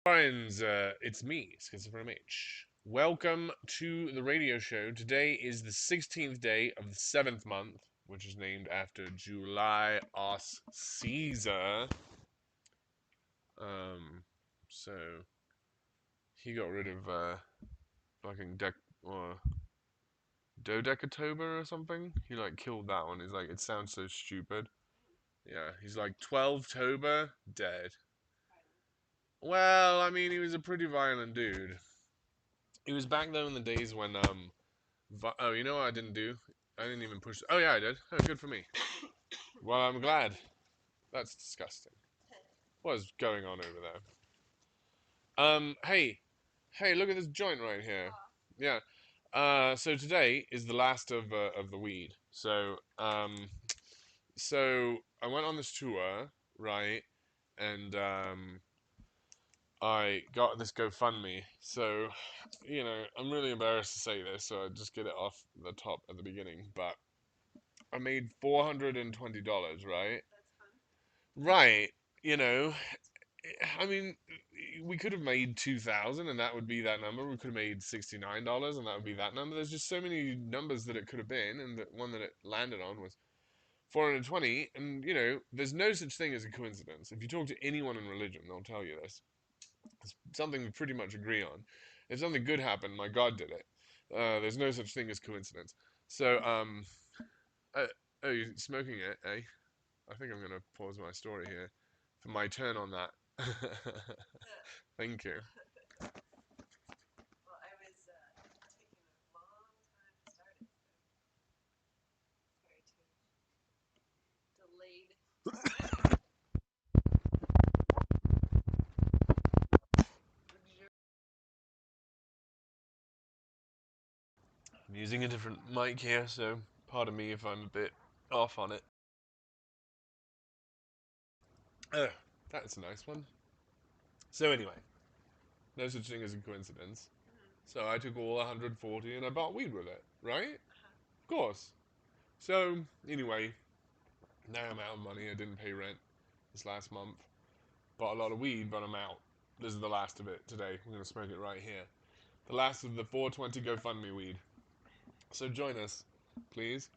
Friends, it's me, Schizophrenic H. Welcome to the radio show. Today is the 16th day of the 7th month, which is named after July Os Caesar. Um, so he got rid of fucking or Dodecatober or something. He like killed that one. He's like, it sounds so stupid. Yeah, he's like 12 Tober dead. Well, I mean, he was a pretty violent dude. He was back though in the days when oh, you know what I didn't do? I didn't even push. Oh yeah, I did. Oh, good for me. Well, I'm glad. That's disgusting. What is going on over there? Hey, look at this joint right here. Yeah. So today is the last of the weed. So I went on this tour, right, and I got this GoFundMe. So, I'm really embarrassed to say this, so I just get it off the top at the beginning. But I made $420, right? Right. You know, I mean, we could have made 2,000, and that would be that number. We could have made $69, and that would be that number. There's just so many numbers that it could have been, and the one that it landed on was 420. And there's no such thing as a coincidence. If you talk to anyone in religion, they'll tell you this. It's something we pretty much agree on. If something good happened, my God did it. There's no such thing as coincidence. So, uh, oh, you're smoking it, eh? I think I'm gonna pause my story here for my turn on that. Thank you. I'm using a different mic here, so pardon me if I'm a bit off on it. Oh, that's a nice one. So anyway, no such thing as a coincidence. So I took all 140 and I bought weed with it, right? Of course. So anyway, now I'm out of money. I didn't pay rent this last month. Bought a lot of weed, but I'm out. This is the last of it today. We're gonna smoke it right here. The last of the 420 GoFundMe weed. So join us, please,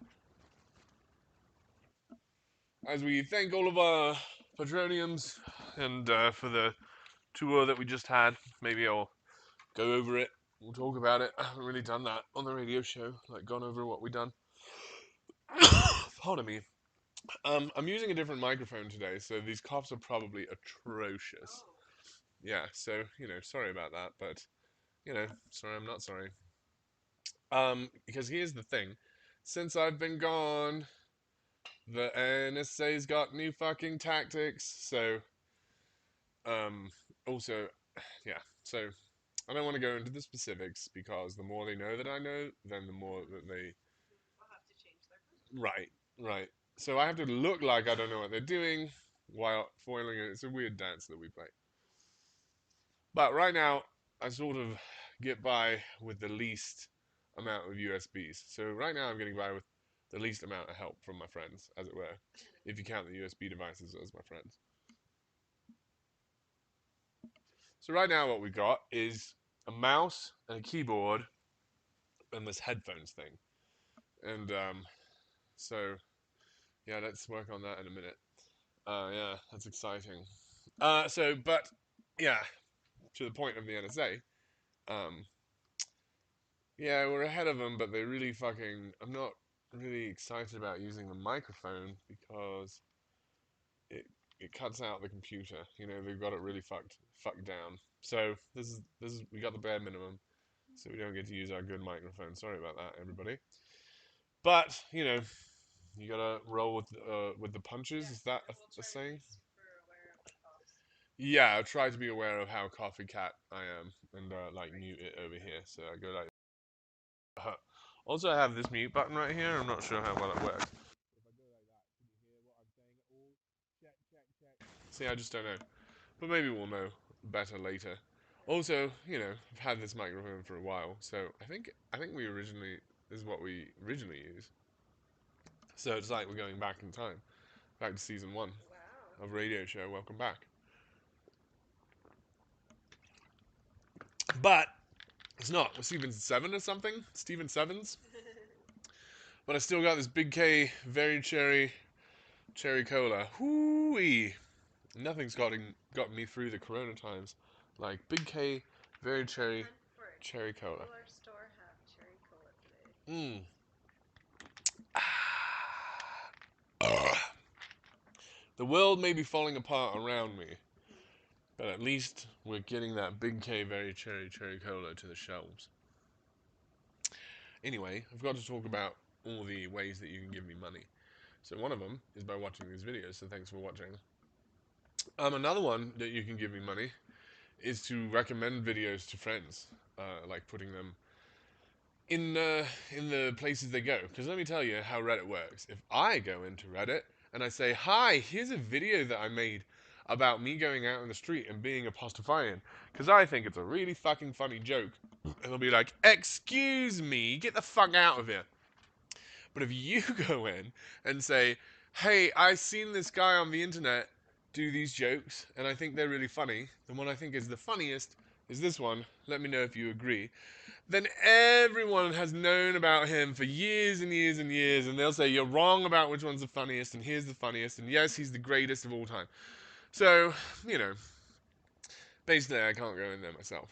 as we thank all of our patroniums and for the tour that we just had. Maybe I'll go over it. We'll talk about it. I haven't really done that on the radio show, like gone over what we done. Pardon me. I'm using a different microphone today, so these coughs are probably atrocious. Yeah, so sorry about that, but sorry, I'm not sorry. Because here's the thing: since I've been gone, the NSA's got new fucking tactics. So, um, also, yeah. So I don't want to go into the specifics because the more they know that I know, then the more that they. Right, right. So I have to look like I don't know what they're doing while foiling it. It's a weird dance that we play. But right now, I sort of get by with the least amount of USBs. So right now, I'm getting by with the least amount of help from my friends, as it were, if you count the USB devices as my friends. So right now, what we got is a mouse and a keyboard and this headphones thing. And so yeah, let's work on that in a minute. Yeah, that's exciting. But yeah, to the point of the NSA. Um, Yeah, we're ahead of them, but they really fucking. I'm not really excited about using the microphone because it it cuts out the computer. They've got it really fucked down. So this is we got the bare minimum, so we don't get to use our good microphone. Sorry about that, everybody. But you gotta roll with the punches. Is that a saying? Yeah, I try to be aware of how coffee cat I am and like mute it over here. So I go like. Also, I have this mute button right here. I'm not sure how well it works. See, I just don't know. But maybe we'll know better later. Also, I've had this microphone for a while, so I think we originally this is what we originally used. So it's like we're going back in time, back to season one of Radio Show. Welcome back. But it's not. We're Steven 7 or something. Steven 7s. But I still got this Big K very cherry cola. Hoo-wee. Nothing's gotten me through the Corona times like Big K very cherry cola. Mm. The world may be falling apart around me, but at least we're getting that Big K very cherry cola to the shelves. Anyway, I've got to talk about all the ways that you can give me money. So one of them is by watching these videos, so thanks for watching. Another one that you can give me money is to recommend videos to friends, like putting them in the places they go. Because let me tell you how Reddit works. If I go into Reddit and I say, "Hi, here's a video that I made about me going out in the street and being a Pastafarian, because I think it's a really fucking funny joke," and they'll be like, "Excuse me, get the fuck out of here." But if you go in and say, "Hey, I've seen this guy on the internet do these jokes, and I think they're really funny. The one I think is the funniest is this one. Let me know if you agree." Then everyone has known about him for years and years and years, and they'll say, "You're wrong about which one's the funniest, and here's the funniest, and yes, he's the greatest of all time." So, you know, basically, I can't go in there myself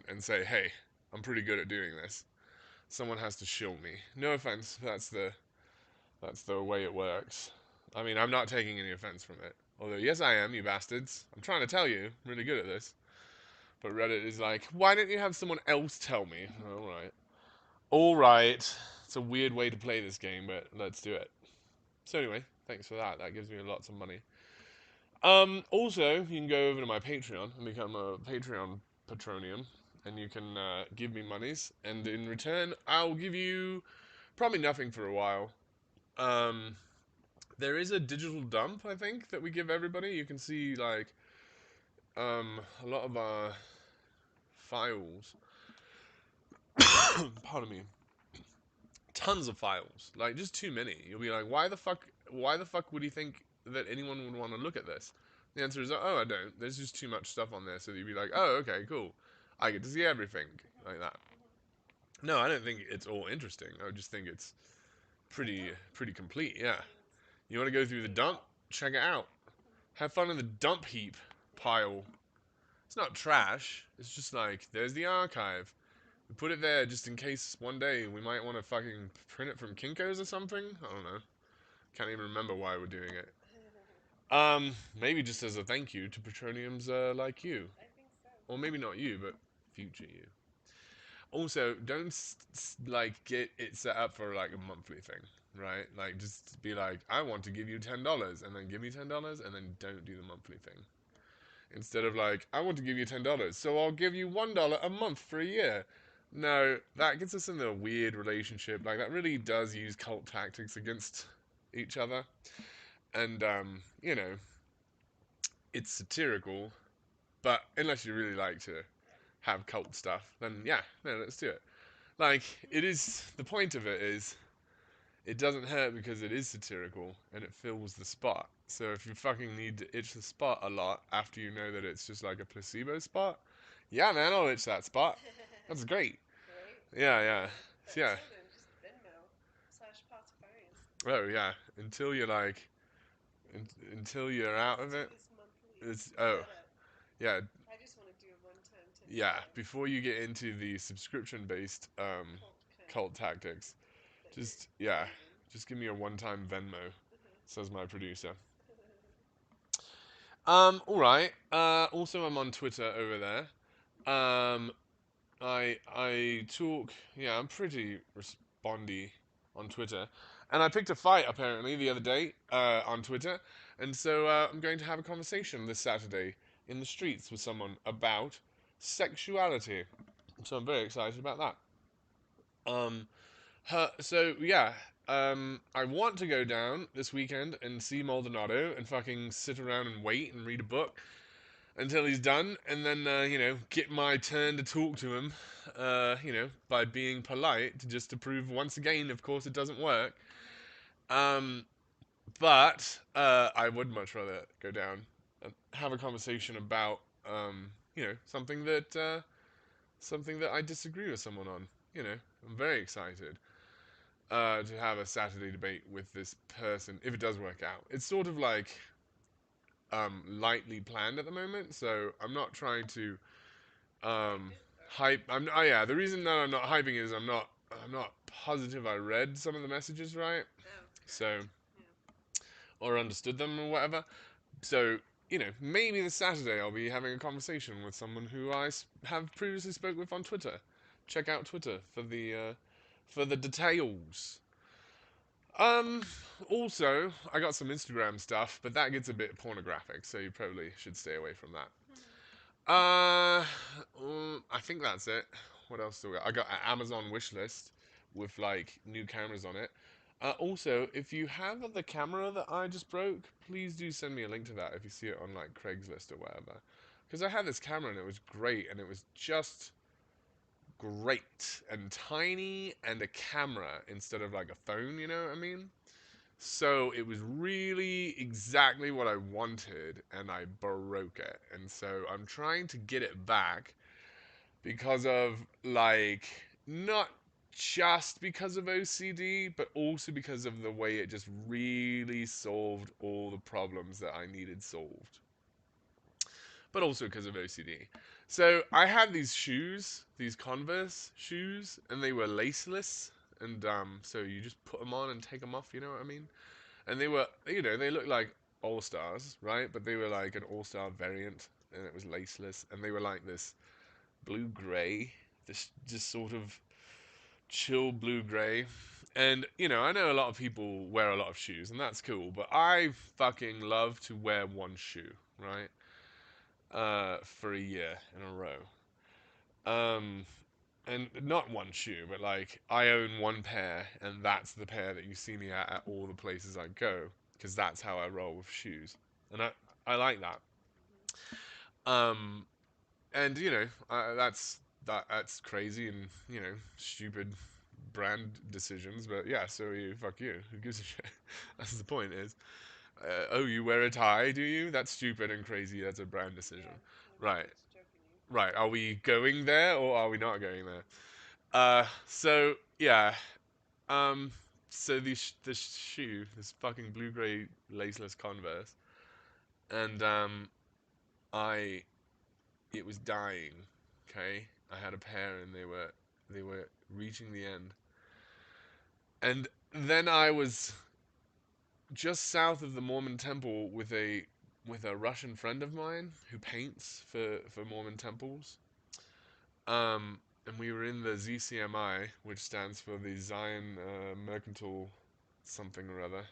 and say, "Hey, I'm pretty good at doing this." Someone has to shill me. No offense, that's the way it works. I mean, I'm not taking any offense from it. Although, yes, I am, you bastards. I'm trying to tell you, I'm really good at this. But Reddit is like, "Why don't you have someone else tell me?" Alright. Alright. It's a weird way to play this game, but let's do it. So anyway, thanks for that. That gives me lots of money. Also, you can go over to my Patreon and become a Patreon patronium, and you can give me monies, and in return, I'll give you probably nothing for a while. Um, there is a digital dump, I think, that we give everybody. You can see like a lot of our files. Pardon me. Tons of files, like just too many. You'll be like, why the fuck would you think that anyone would want to look at this? The answer is, oh, I don't. There's just too much stuff on there, so you'd be like, oh, okay, cool. I get to see everything like that. No, I don't think it's all interesting. I just think it's pretty complete. Yeah. You want to go through the dump? Check it out. Have fun in the dump heap pile. It's not trash. It's just like there's the archive. We put it there just in case one day we might want to fucking print it from Kinko's or something. I don't know. Can't even remember why we're doing it. Maybe just as a thank you to Petroniums like you. Or maybe not you, but future you. Also, don't like get it set up for like a monthly thing, right? Like just be like, I want to give you $10, and then give me $10, and then don't do the monthly thing. Instead of like, I want to give you $10, so I'll give you $1 a month for a year. No, that gets us in a weird relationship. Like that really does use cult tactics against each other, and you know, it's satirical. But unless you really like to have cult stuff, then yeah, no, let's do it. Like it is. The point of it is, it doesn't hurt because it is satirical and it fills the spot. So if you fucking need to itch the spot a lot after you know that it's just like a placebo spot, yeah, man, I'll itch that spot. That's great. Yeah, yeah, yeah. Oh yeah. Until you're like, until you're out of it. It's yeah, yeah. Before you get into the subscription-based cult tactics, just yeah, just give me a one-time Venmo, says my producer. All right. Also, I'm on Twitter over there. I talk. Yeah, I'm pretty respondy on Twitter, and I picked a fight apparently the other day on Twitter, and so I'm going to have a conversation this Saturday in the streets with someone about sexuality. So I'm very excited about that. Um, so yeah. I want to go down this weekend and see Maldonado and fucking sit around and wait and read a book until he's done, and then you know, get my turn to talk to him. You know, by being polite, to just to prove once again, of course, it doesn't work. Um, but I would much rather go down and have a conversation about you know, something that something that I disagree with someone on. You know, I'm very excited to have a Saturday debate with this person if it does work out. It's sort of like lightly planned at the moment, so I'm not trying to hype. Oh yeah, the reason that I'm not hyping is I'm not positive I read some of the messages right, so or understood them or whatever. So maybe this Saturday I'll be having a conversation with someone who have previously spoke with on Twitter. Check out Twitter for the details. Um, Also, I got some Instagram stuff, but that gets a bit pornographic, so you probably should stay away from that. I think that's it. What else do we got? I got an Amazon wish list with like new cameras on it. Also, if you have the camera that I just broke, please do send me a link to that if you see it on like Craigslist or whatever. Because I had this camera and it was great, and it was just great and tiny and a camera instead of like a phone, you know what I mean? So it was really exactly what I wanted, and I broke it. And so I'm trying to get it back because of, like, not just because of OCD, but also because of the way it just really solved all the problems that I needed solved. But also because of OCD. So I had these shoes, these Converse shoes, and they were laceless. And so you just put them on and take them off, you know what I mean? And they were, they looked like All Stars, right? But they were like an All Star variant, and it was laceless, and they were like this blue gray, this just sort of chill blue gray. And I know a lot of people wear a lot of shoes, and that's cool. But I fucking love to wear one shoe, right? For a year in a row. Um, and not one shoe, but like I own one pair, and that's the pair that you see me at all the places I go, because that's how I roll with shoes, and I like that. Um, and that's crazy and stupid brand decisions, but yeah, so you fuck you. Who gives a shit? That's the point. Is oh, you wear a tie, do you? That's stupid and crazy. That's a brand decision, right? Right. Are we going there or are we not going there? So yeah, Um, so this shoe, this fucking blue gray laceless Converse, and I it was dying. Okay, I had a pair and they were reaching the end, and then I was just south of the Mormon temple with a Russian friend of mine who paints for Mormon temples. And we were in the ZCMI, which stands for the Zion Mercantile something or other.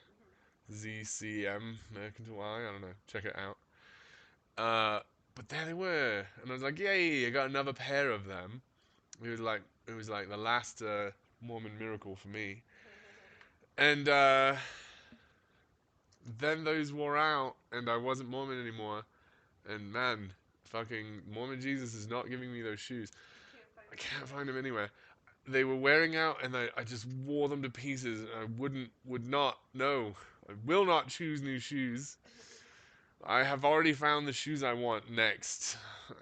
ZCM Mercantile Eye. I don't know. Check it out. But there they were, and I was like, "Yay! I got another pair of them." It was like the last Mormon miracle for me. And then those wore out, and I wasn't Mormon anymore. And man, fucking Mormon Jesus is not giving me those shoes. I can't find them anywhere. They were wearing out, and I just wore them to pieces. And I would not, no, I will not choose new shoes. I have already found the shoes I want next.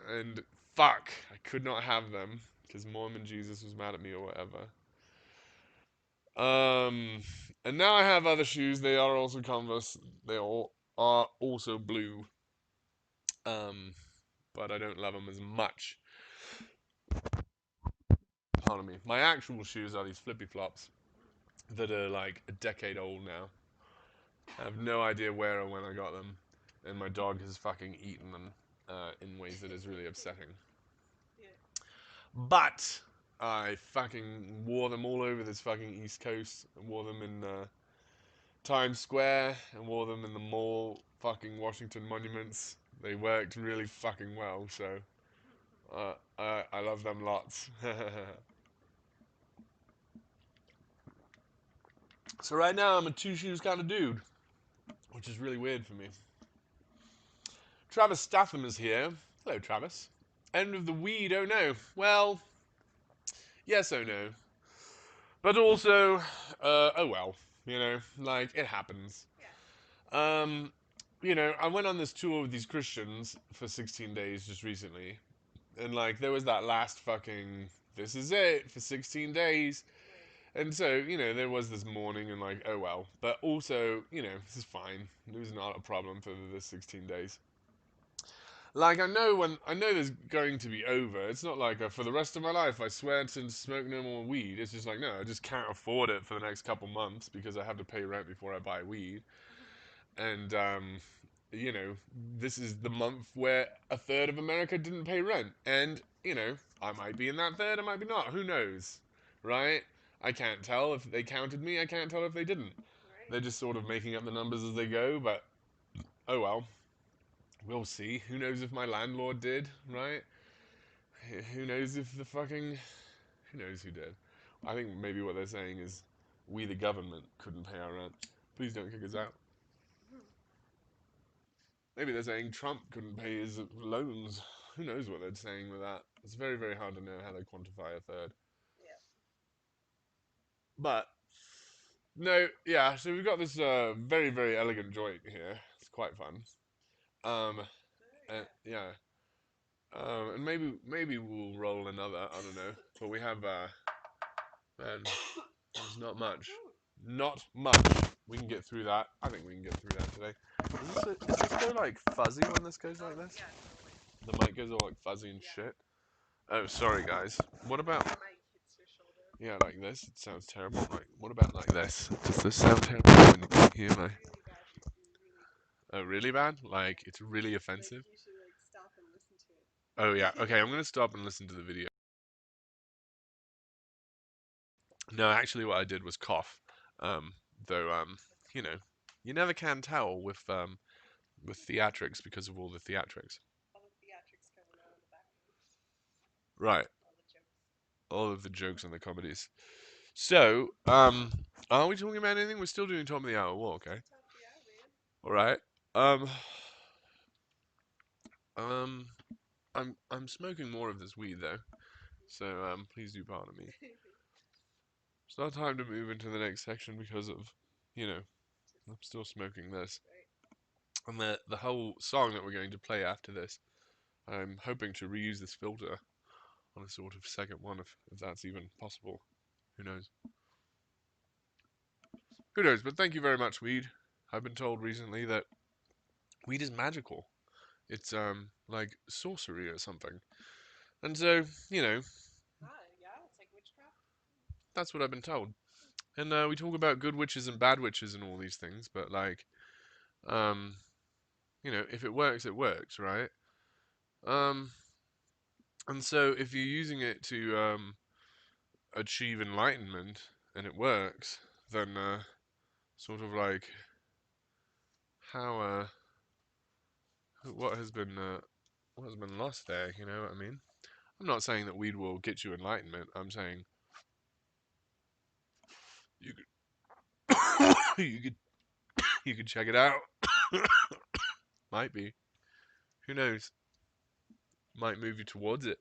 And fuck, I could not have them because Mormon Jesus was mad at me or whatever. Um, and now I have other shoes. They are also Converse. They all are also blue. Um, but I don't love them as much. Pardon me. My actual shoes are these flippy flops that are like a decade old now. I have no idea where or when I got them, and my dog has fucking eaten them in ways that is really upsetting. But I fucking wore them all over this fucking East Coast. I wore them in Times Square and wore them in the mall, fucking Washington Monuments. They worked really fucking well, so I love them lots. So right now I'm a two shoes kind of dude, which is really weird for me. Travis Statham is here. Hello, Travis. End of the weed? Oh no. Well, yes, oh no. But also, oh well. Like it happens. Um, I went on this tour with these Christians for 16 days just recently, And like there was that last fucking this is it for 16 days. And so, there was this mourning and like, oh well. But also, this is fine. It was not a problem for the 16 days. Like I know there's going to be over. It's not like for the rest of my life I swear to smoke no more weed. It's just like no, I just can't afford it for the next couple months because I have to pay rent before I buy weed. And you know, this is the month where a third of America didn't pay rent. And, I might be in that third, I might be not. Who knows? Right? I can't tell if they counted me, I can't tell if they didn't. They're just sort of making up the numbers as they go, but oh well. We'll see. Who knows if my landlord did, right? Who knows if the fucking. Who knows who did? I think maybe what they're saying is we, the government, couldn't pay our rent. Please don't kick us out. Maybe they're saying Trump couldn't pay his loans. Who knows what they're saying with that? It's very, very hard to know how they quantify a third. But, no, yeah, so we've got this very, very elegant joint here. It's quite fun. Um, yeah. And maybe we'll roll another. I don't know. But we have, man, there's not much. Not much. We can get through that. I think we can get through that today. Does this go like fuzzy when this goes like this? The mic goes all like fuzzy and shit. Oh, sorry guys. What about? Yeah, like this. It sounds terrible. Like, what about like this? Does this sound terrible? Can you hear my? Oh, really bad? Like, it's really offensive. Oh yeah. Okay, I'm gonna stop and listen to the video. No, actually, what I did was cough. Um, though, you know, you never can tell with theatrics because of all the theatrics. Right. All of the jokes and the comedies. So, are we talking about anything? We're still doing Tom of the Hour Walk, okay? All right. Um, um, I'm smoking more of this weed though, so please do pardon me. It's not time to move into the next section because of, you know, I'm still smoking this. And the whole song that we're going to play after this, I'm hoping to reuse this filter on a sort of second one if that's even possible. Who knows? Who knows? But thank you very much, weed. I've been told recently that weed is magical. It's like sorcery or something. And so, that's what I've been told. And we talk about good witches and bad witches and all these things, but like, um, if it works, it works, right? Um, and so if you're using it to achieve enlightenment and it works, then sort of like how what has been lost there? You know what I mean? I'm not saying that weed will get you enlightenment. I'm saying you could you could you could check it out. Might be. Who knows? Might move you towards it.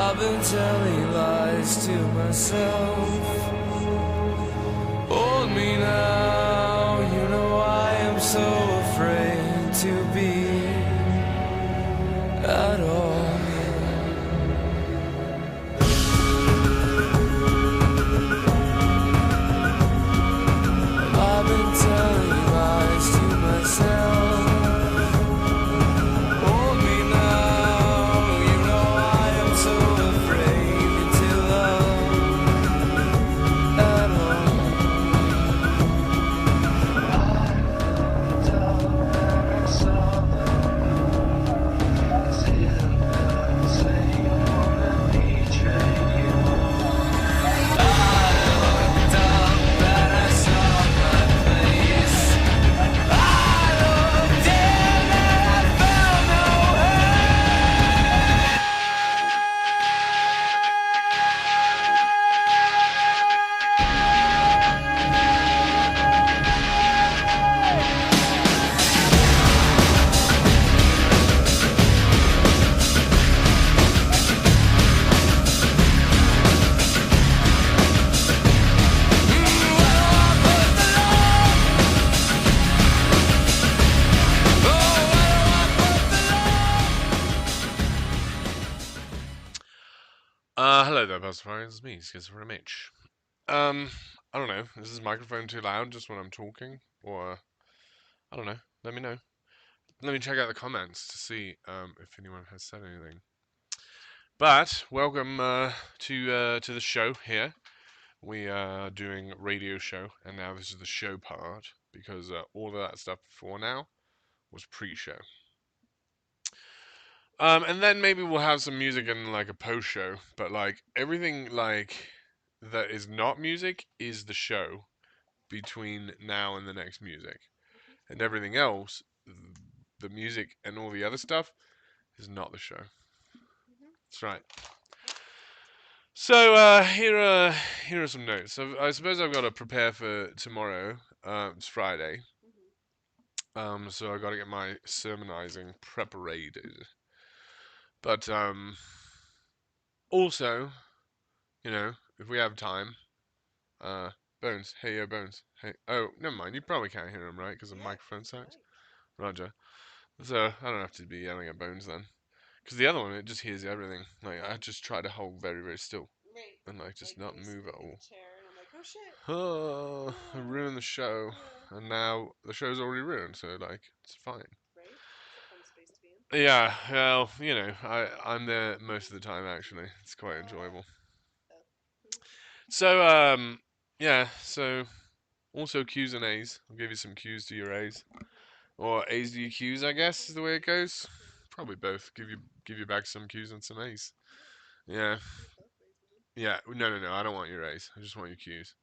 I've been telling lies to myself. Hold me now, you know I am so afraid to be at all. I've been telling lies to myself. Hold me now, you know I am so afraid to love at all. Hello there, Pastafarian. It's me, Schizophrenic Mitch. I don't know. Is this microphone too loud just when I'm talking? Or, I don't know. Let me know. Let me check out the comments to see if anyone has said anything. But, welcome to the show here. We are doing radio show, and now this is the show part, because all of that stuff before now was pre-show. And then maybe we'll have some music in like a post show, but like everything like that is not music is the show between now and the next music. And everything else, the music and all the other stuff, is not the show. That's right. So here are some notes. So I suppose I've got to prepare for tomorrow. It's Friday. So I got to get my sermonizing preparated. But also, you know, if we have time, Bones. Hey, yo, Bones. Hey. Oh, never mind. You probably can't hear him, right? Because the microphone sucks. Roger. So I don't have to be yelling at Bones then. Because the other one, it just hears everything. Like, I just try to hold very, very still. And, like, just not move at all. Oh, I ruined the show. And now the show's already ruined, so, like, it's fine. Yeah, well, you know, I'm there most of the time, actually. It's quite enjoyable. So, yeah, so also Q's and A's. I'll give you some Q's to your A's. Or A's to your Q's, I guess, is the way it goes. Probably both. Give you back some Q's and some A's. Yeah. Yeah. No. I don't want your A's. I just want your Q's.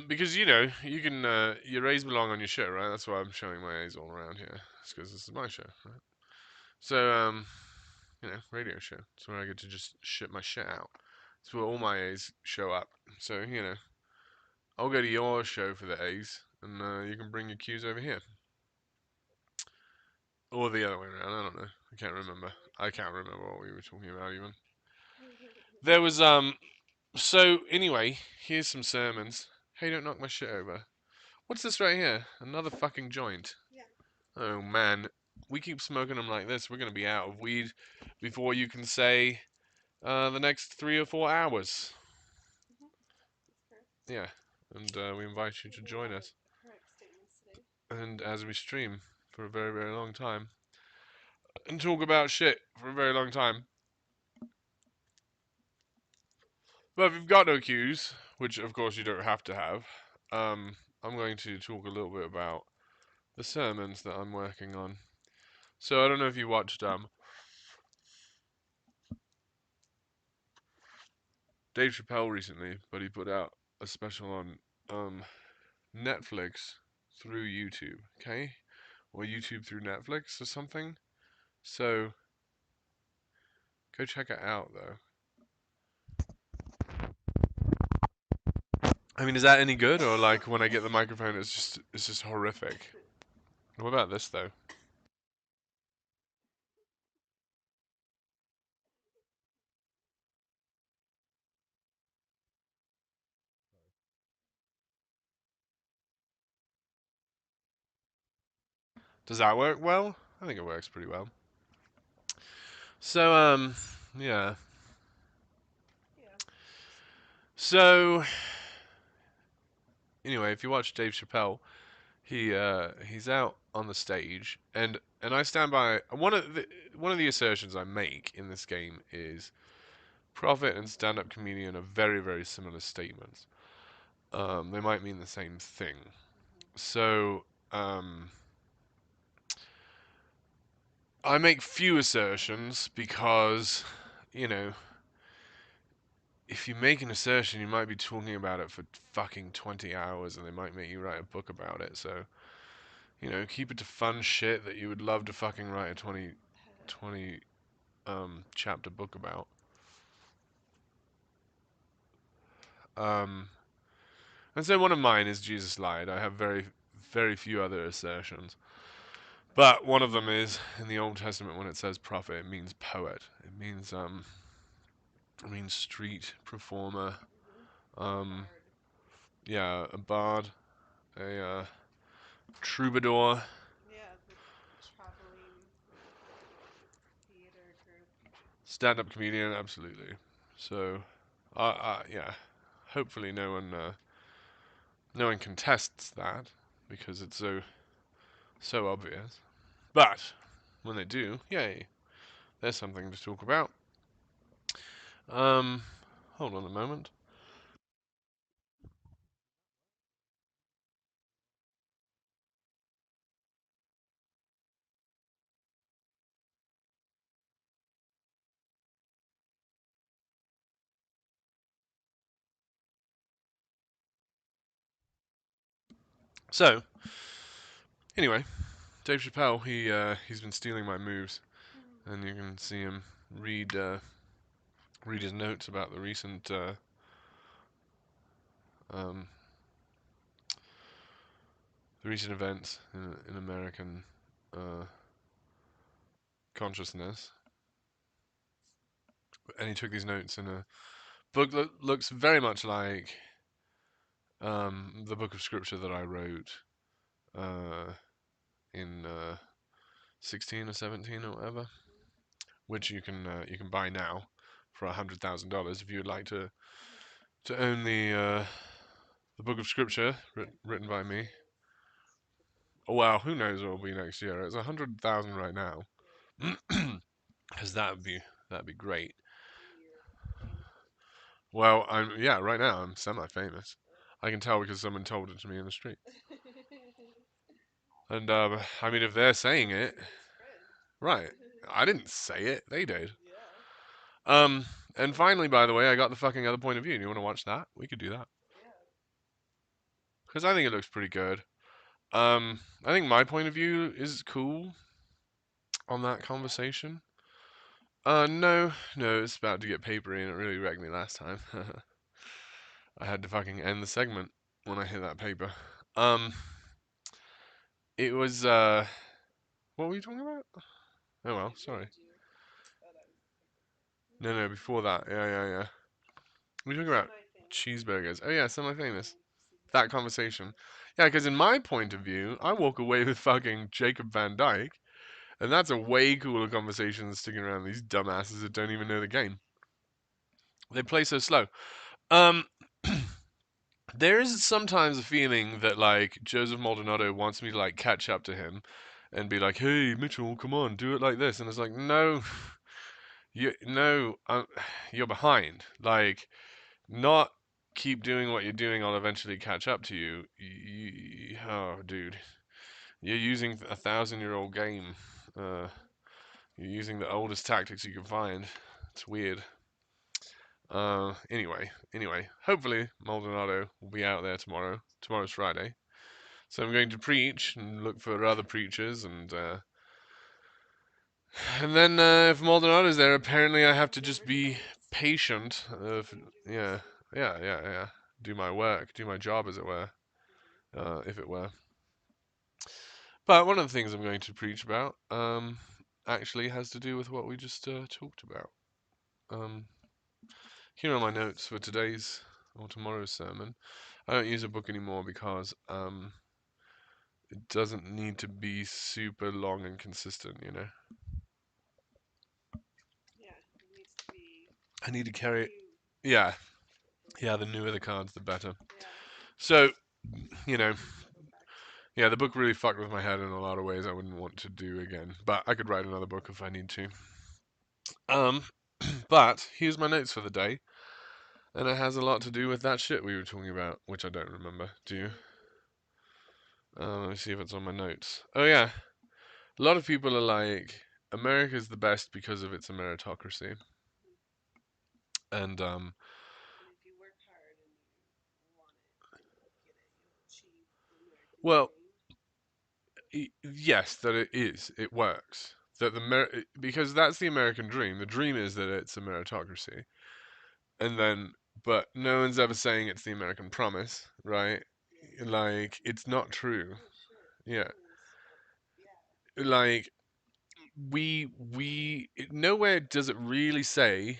Because you know you can your A's belong on your show, right? That's why I'm showing my A's all around here. It's because this is my show, right? So you know, radio show. It's where I get to just shit my shit out. It's where all my A's show up. So you know, I'll go to your show for the A's, and you can bring your Q's over here. Or the other way around, I don't know. I can't remember. I can't remember what we were talking about even. There was so anyway, here's some sermons. Hey, don't knock my shit over. What's this right here? Another fucking joint. Oh man, we keep smoking them like this, we're gonna be out of weed before you can say the next 3 or 4 hours. Yeah, and we invite you to join us. And as we stream for a very, very long time and talk about shit for a very long time. But if you've got no cues, which of course you don't have to have, I'm going to talk a little bit about the sermons that I'm working on. So I don't know if you watched Dave Chappelle recently, but he put out a special on Netflix through YouTube, okay? Or YouTube through Netflix or something. So go check it out though. I mean, is that any good, or like when I get the microphone, it's just horrific? What about this though? Does that work well? I think it works pretty well. So, yeah. So, anyway, if you watch Dave Chappelle, he's out on the stage, and I stand by one of the assertions I make in this game is prophet and stand-up comedian are very very similar statements. They might mean the same thing. So, um, I make few assertions because, you know, if you make an assertion, you might be talking about it for fucking 20 hours and they might make you write a book about it. So, keep it to fun shit that you would love to fucking write a 20 chapter book about. Um, and so one of mine is Jesus lied. I have very, very few other assertions. But one of them is in the Old Testament when it says prophet, it means poet. It means street performer. Um, yeah, a bard, a troubadour, stand-up comedian, absolutely. So, yeah, hopefully no one contests that because it's so obvious. But when they do, yay, there's something to talk about. Um, hold on a moment. So, anyway, Dave Chappelle, he's been stealing my moves, and you can see him read read his notes about um, the recent events in American uh, consciousness, and he took these notes in a book that looks very much like the book of scripture that I wrote uh, in 16 or 17 or whatever, which you can buy now for $100,000 if you would like to own the book of scripture written by me. Oh wow, who knows what will be next year? It's 100,000 right now, because that'd be great. Well, yeah, right now I'm semi-famous. I can tell because someone told it to me in the street. And I mean, if they're saying it, right? I didn't say it; they did. Um, and finally, by the way, I got the fucking other point of view. You want to watch that? We could do that because I think it looks pretty good. I think my point of view is cool on that conversation. No, no, it's about to get papery, and it really wrecked me last time. I had to fucking end the segment when I hit that paper. Um, it was what were you talking about? Oh well, sorry. No, no, before that. Yeah, yeah, yeah. We talking about cheeseburgers. Oh yeah, semi-famous. That conversation. Yeah, because in my point of view, I walk away with fucking Jacob Van Dyke, and that's a way cooler conversation than sticking around these dumbasses that don't even know the game. They play so slow. Um, there is sometimes a feeling that like Joseph Maldonado wants me to like catch up to him and be like, "Hey, Mitchell, come on, do it like this," and it's like, no, no, you're behind. Like, not keep doing what you're doing. I'll eventually catch up to you. Oh, dude, you're using a thousand-year-old game. Uh, you're using the oldest tactics you can find. It's weird. Anyway, hopefully Maldonado will be out there tomorrow. Tomorrow's Friday, so I'm going to preach and look for other preachers, and then if Maldonado's there, apparently I have to just be patient. Yeah, yeah, yeah, yeah. Do my work, do my job, as it were, if it were. But one of the things I'm going to preach about, actually has to do with what we just talked about. Um, Here are my notes for today's or tomorrow's sermon. I don't use a book anymore because It doesn't need to be super long and consistent, you know. I need to carry it. Yeah, yeah. The newer the cards, the better. So, you know, yeah, the book really fucked with my head in a lot of ways. I wouldn't want to do again, but I could write another book if I need to. Um, but here's my notes for the day, and it has a lot to do with that shit we were talking about, which I don't remember. Do you? Let me see if it's on my notes. Oh yeah, a lot of people are like, America's the best because of its meritocracy, and well, yes, that it is. It works. That because that's the American dream. The dream is that it's a meritocracy, and then, but no one's ever saying it's the American promise, right? Like, it's not true. Yeah, like nowhere does it really say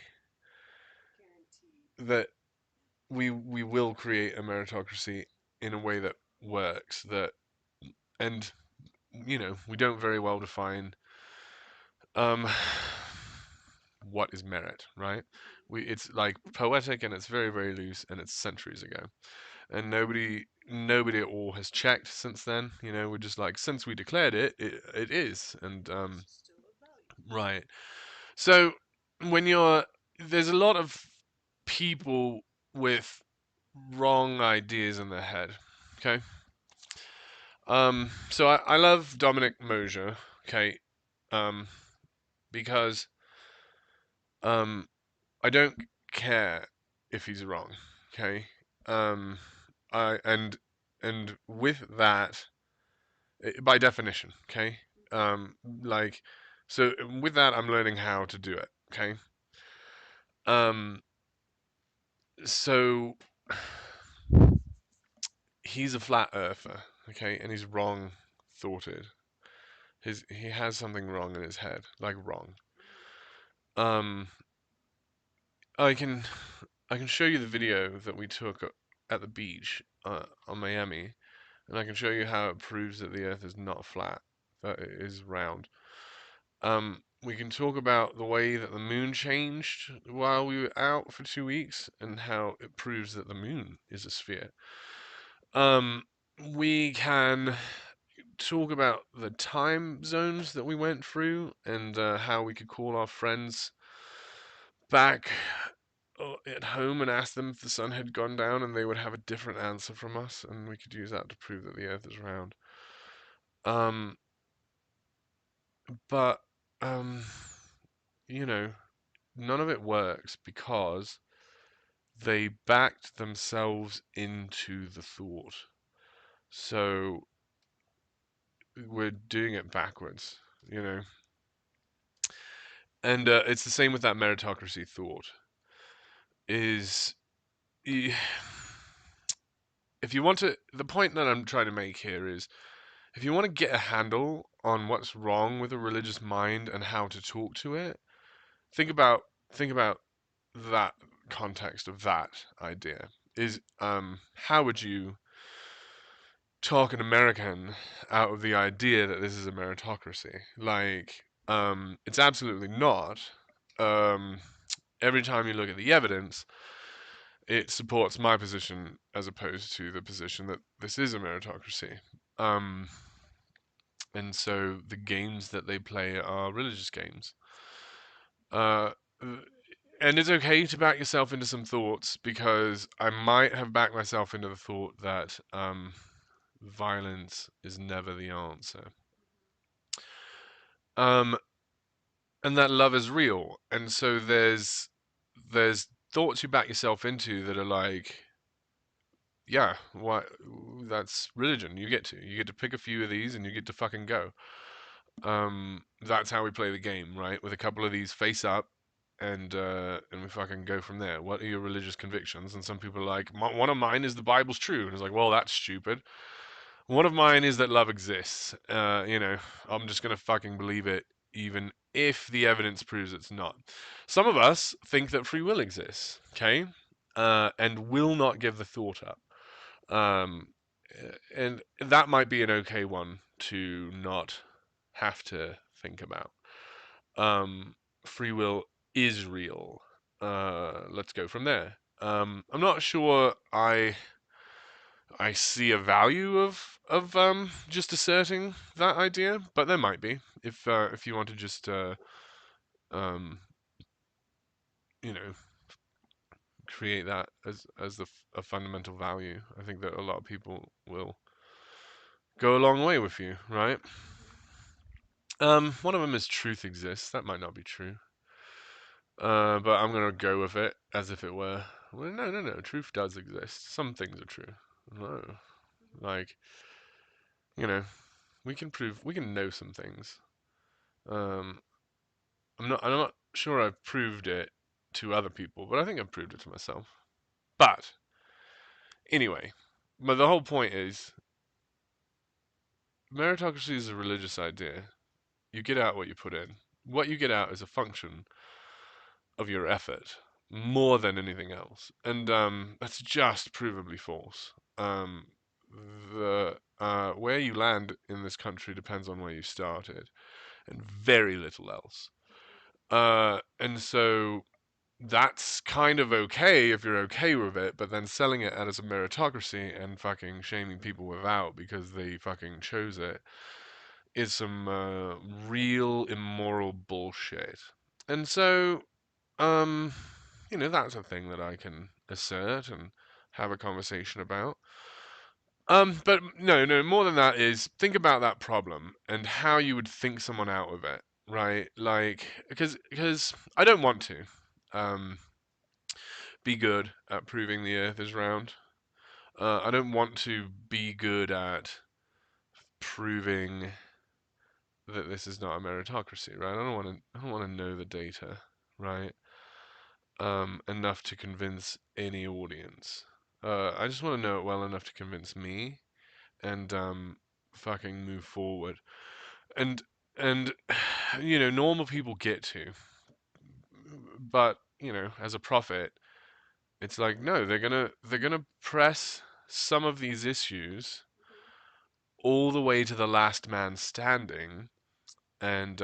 that we will create a meritocracy in a way that works. That and we don't very well define um what is merit, right? It's like poetic and it's very very loose and it's centuries ago, and nobody at all has checked since then. We're just like, since we declared it is, and right. So when you're there's a lot of people with wrong ideas in their head. Okay. So I love Dominic Mosier. Okay. Um, because um, I don't care if he's wrong. Okay. Um, I and with that, by definition. Okay. Like, so with that, I'm learning how to do it. Okay. Um, so he's a flat earther. Okay, and he's wrong thoughted. He has something wrong in his head, like wrong. Um, I can I can show you the video that we took at the beach on Miami, and I can show you how it proves that the Earth is not flat, that it is round. We can talk about the way that the moon changed while we were out for 2 weeks, and how it proves that the moon is a sphere. Um, we can talk about the time zones that we went through, and how we could call our friends back at home and ask them if the sun had gone down, and they would have a different answer from us, and we could use that to prove that the Earth is round. Um, but um, you know, none of it works because they backed themselves into the thought. So we're doing it backwards, you know. And it's the same with that meritocracy thought. Is if you want to, the point that I'm trying to make here is, if you want to get a handle on what's wrong with a religious mind and how to talk to it, think about think about that context of that idea. Is how would you talk an American out of the idea that this is a meritocracy? Like, it's absolutely not. Um, every time you look at the evidence, it supports my position as opposed to the position that this is a meritocracy. Um, and so the games that they play are religious games. Uh, and it's okay to back yourself into some thoughts, because I might have backed myself into the thought that violence is never the answer. Um, and that love is real. And so there's thoughts you back yourself into that are like, yeah, why, that's religion. You get to pick a few of these and you get to fucking go. That's how we play the game, right? With a couple of these face up, and we fucking go from there. What are your religious convictions? And some people are like, one of mine is the Bible's true, and it's like, well, that's stupid. One of mine is that love exists. I'm just gonna fucking believe it, even if the evidence proves it's not. Some of us think that free will exists, okay, and will not give the thought up. Um, And that might be an okay one to not have to think about. Um, Free will is real. Let's go from there. I'm not sure I see a value of just asserting that idea, but there might be if you want to just um, you know create that as a fundamental value. I think that a lot of people will go a long way with you, right? One of them is truth exists. That might not be true. But I'm gonna go with it as if it were. Well, no, no, no. Truth does exist. Some things are true. No, like we can prove, we can know some things. Um, I'm not sure I've proved it to other people, but I think I've proved it to myself. But anyway, but the whole point is meritocracy is a religious idea. You get out what you put in. What you get out is a function of your effort more than anything else, and that's just provably false. The Where you land in this country depends on where you started, and very little else. And so that's kind of okay if you're okay with it, but then selling it as a meritocracy and fucking shaming people without because they fucking chose it is some real immoral bullshit. And so, um, that's a thing that I can assert and have a conversation about. But no, no, more than that is think about that problem and how you would think someone out of it, right? Like, because I don't want to, um, be good at proving the Earth is round. I don't want to be good at proving that this is not a meritocracy, right? I don't want to know the data, right? Enough to convince any audience. I just want to know it well enough to convince me and fucking move forward. And and normal people get to, but as a prophet, it's like no, they're gonna press some of these issues all the way to the last man standing. And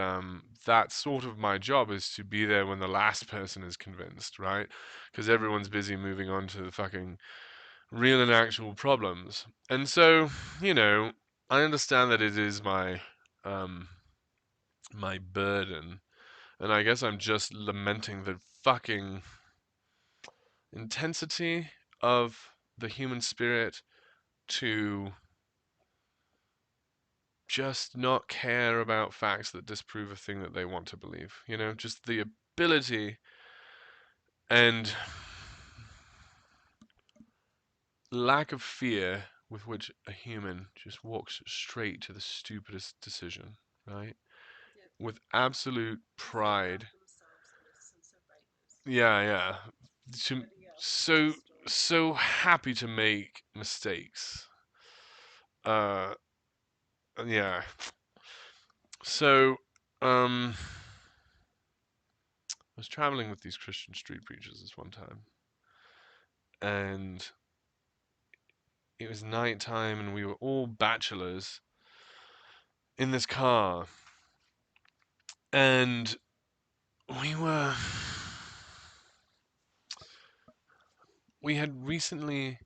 that's sort of my job is to be there when the last person is convinced, right? Because everyone's busy moving on to the fucking real and actual problems. And so, you know, I understand that it is um my burden, and I guess I'm just lamenting the fucking intensity of the human spirit to just not care about facts that disprove a thing that they want to believe. Just the ability and lack of fear with which a human just walks straight to the stupidest decision, right? With absolute pride. Yeah, yeah. To, so so happy to make mistakes. Uh, yeah. So, I was traveling with these Christian street preachers this one time, and it was nighttime, and we were all bachelors in this car, and we were we had recently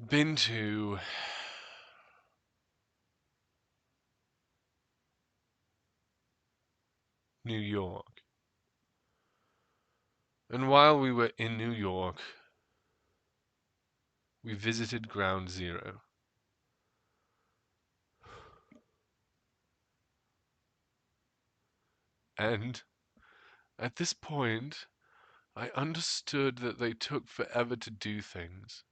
been to New York. And while we were in New York, we visited Ground Zero. And at this point, I understood that they took forever to do things,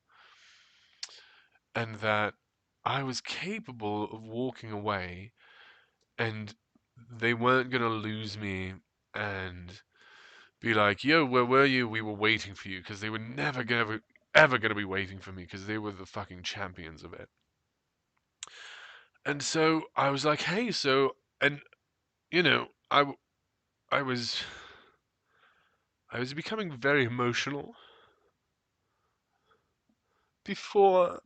and that I was capable of walking away, and they weren't going to lose me and be like, yo, where were you? We were waiting for you, because they were never gonna ever gonna be waiting for me because they were the fucking champions of it. And so I was like, hey, and you know, I was I was becoming very emotional before.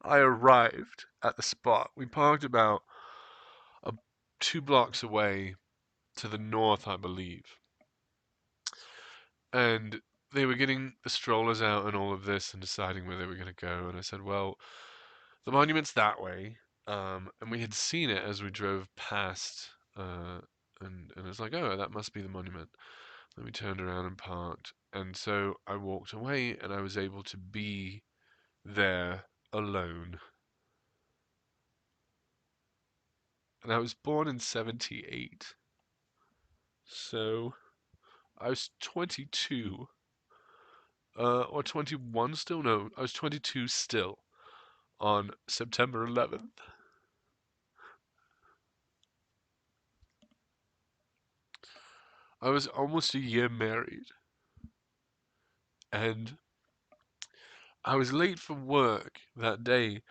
I arrived at the spot. We parked about uh, 2 blocks away to the north, I believe. And they were getting the strollers out and all of this and deciding where they were going to go. And I said, well, the monument's that way. And we had seen it as we drove past. And it's like, oh, that must be the monument. Then we turned around and parked. And so I walked away and I was able to be there alone. And I was born in 78. So I was 22. Or 21 still? No, I was 22 still on September 11th. I was almost a year married, and I was late for work that day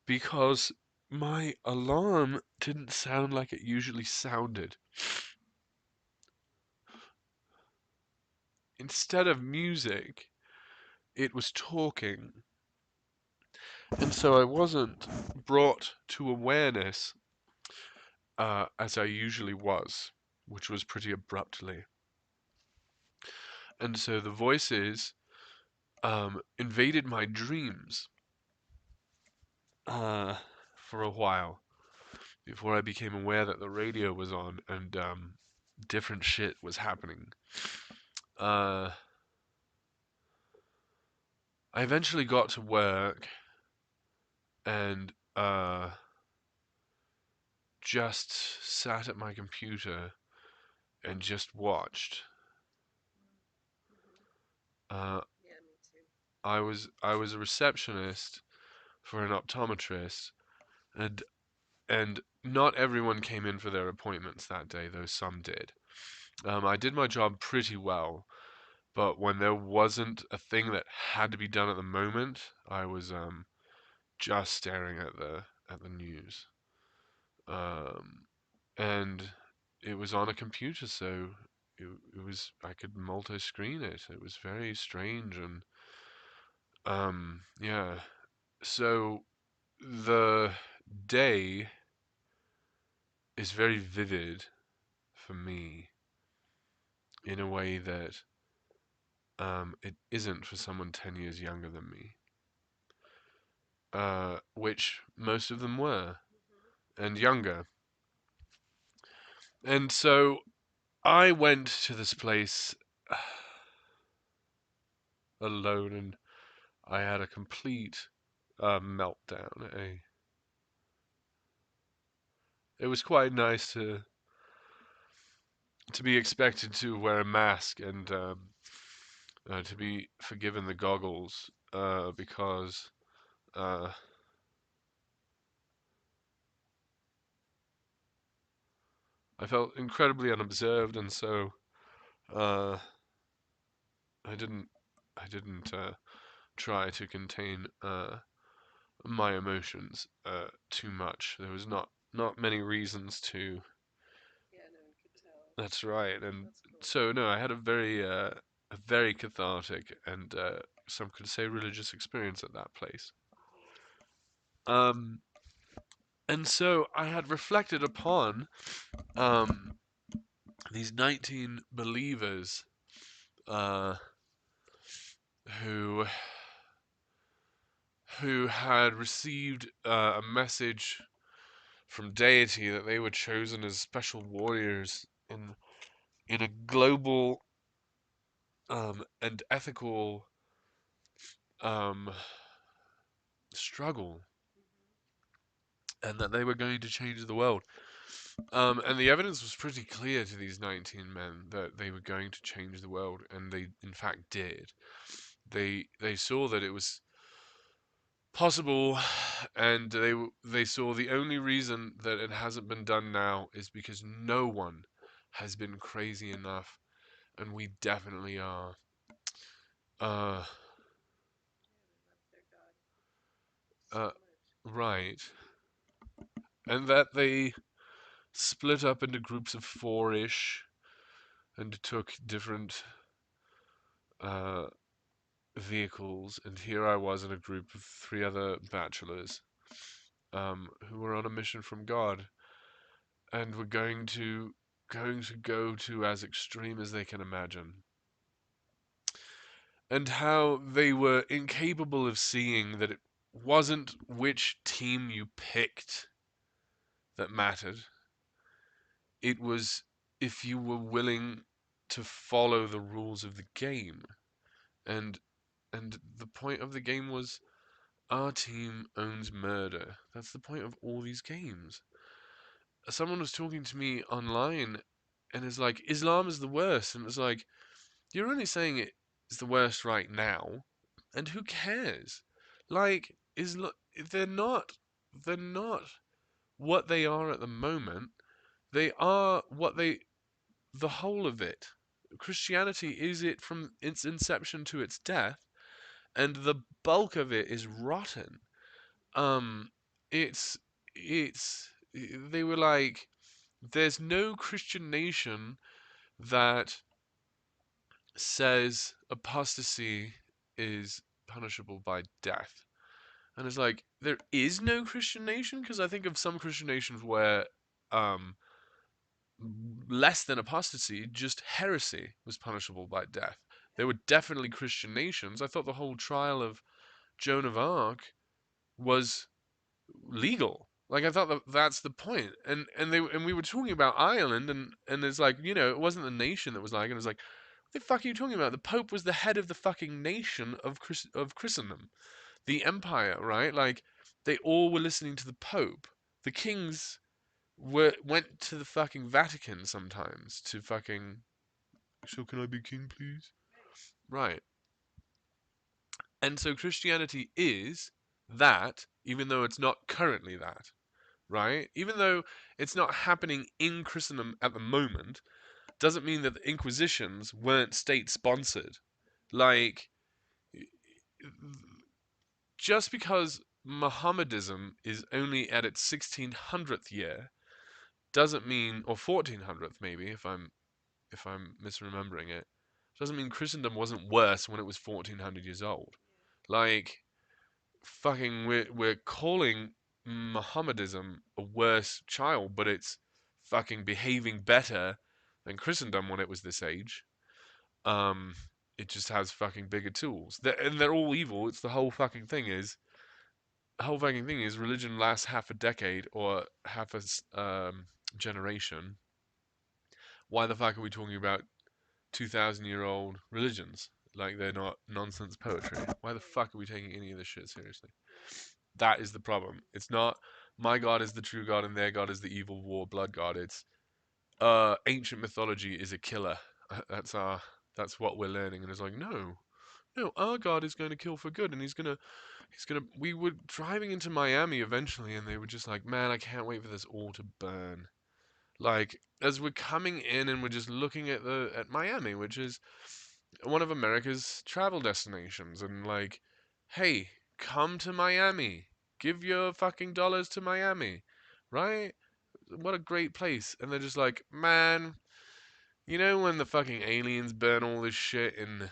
because my alarm didn't sound like it usually sounded. Instead of music, it was talking. And so I wasn't brought to awareness as I usually was, which was pretty abruptly. And so the voices invaded my dreams uh, for a while before I became aware that the radio was on and different shit was happening. Uh, I eventually got to work and just sat at my computer and just watched. Uh, I was a receptionist for an optometrist, and not everyone came in for their appointments that day, though some did. I did my job pretty well, but when there wasn't a thing that had to be done at the moment, I was just staring at the news. Um, and it was on a computer, so it was I could multi-screen it. It was very strange and yeah. So the day is very vivid for me in a way that it isn't for someone 10 years younger than me, which most of them were, and younger. And so I went to this place alone and I had a complete meltdown. It was quite nice to be expected to wear a mask and to be forgiven the goggles because uh, I felt incredibly unobserved, and so uh, I didn't try to contain my emotions too much. There was not many reasons to. That's right, and so no, I had a very cathartic and some could say religious experience at that place. Um, and so I had reflected upon um, these 19 believers uh, who had received a message from deity that they were chosen as special warriors in a global and ethical um, struggle, and that they were going to change the world. And the evidence was pretty clear to these 19 men that they were going to change the world, and they in fact did. They saw that it was possible, and they saw the only reason that it hasn't been done now is because no one has been crazy enough, and we definitely are. Uh, uh, right, and that they split up into groups of four-ish and took different vehicles, and here I was in a group of three other bachelors who were on a mission from God, and were going to go to as extreme as they can imagine, and how they were incapable of seeing that it wasn't which team you picked that mattered. It was if you were willing to follow the rules of the game. And the point of the game was our team owns murder. That's the point of all these games. Someone was talking to me online and is like, Islam is the worst. And it's like, you're only saying it is the worst right now. And who cares? Like, they're not, they're not what they are at the moment. They are what the whole of it. Christianity is it from its inception to its death, and the bulk of it is rotten. Um, it's it's they were like, there's no Christian nation that says apostasy is punishable by death. And it's like, there is no Christian nation, because I think of some Christian nations where um less than apostasy, just heresy was punishable by death. They were definitely Christian nations. I thought the whole trial of Joan of Arc was legal. Like I thought that's the point. And we were talking about Ireland, and it's like, it wasn't the nation that was like, and it's like, what the fuck are you talking about? The Pope was the head of the fucking nation of Christendom, the empire, right? Like they all were listening to the Pope. The kings went to the fucking Vatican sometimes to fucking. So can I be king, please? Right. And so Christianity is that, even though it's not currently that, right? Even though it's not happening in Christendom at the moment, doesn't mean that the Inquisitions weren't state sponsored. Like, just because Mohammedism is only at its 1600th year doesn't mean, or 1400th maybe, if I'm misremembering it, doesn't mean Christendom wasn't worse when it was 1400 years old. Like, fucking, we're calling Mohammedism a worse child, but it's fucking behaving better than Christendom when it was this age. Um, it just has fucking bigger tools. And they're all evil. It's the whole fucking thing is religion lasts half a decade or half a generation. Why the fuck are we talking about 2,000-year-old religions? Like they're not nonsense poetry. Why the fuck are we taking any of this shit seriously? That is the problem. It's not my God is the true God and their God is the evil war blood God. It's ancient mythology is a killer. That's what we're learning. And it's like, no, no, our God is going to kill for good, and he's gonna. We were driving into Miami eventually, and they were just like, man, I can't wait for this all to burn. Like as we're coming in and we're just looking at Miami, which is one of America's travel destinations, and like, hey, come to Miami. Give your fucking dollars to Miami, right? What a great place. And they're just like, man, when the fucking aliens burn all this shit in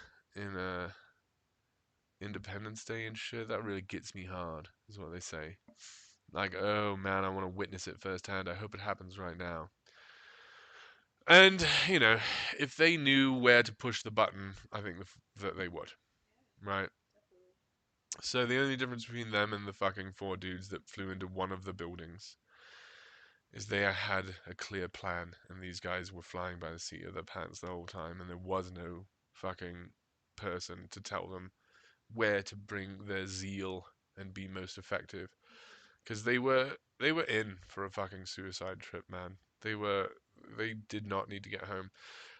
Independence Day and shit, that really gets me hard, is what they say. Like, oh man, I want to witness it firsthand. I hope it happens right now. And, if they knew where to push the button, I think that they would, right? So the only difference between them and the fucking four dudes that flew into one of the buildings is they had a clear plan, and these guys were flying by the seat of their pants the whole time, and there was no fucking person to tell them where to bring their zeal and be most effective. Because they were in for a fucking suicide trip, man. They did not need to get home.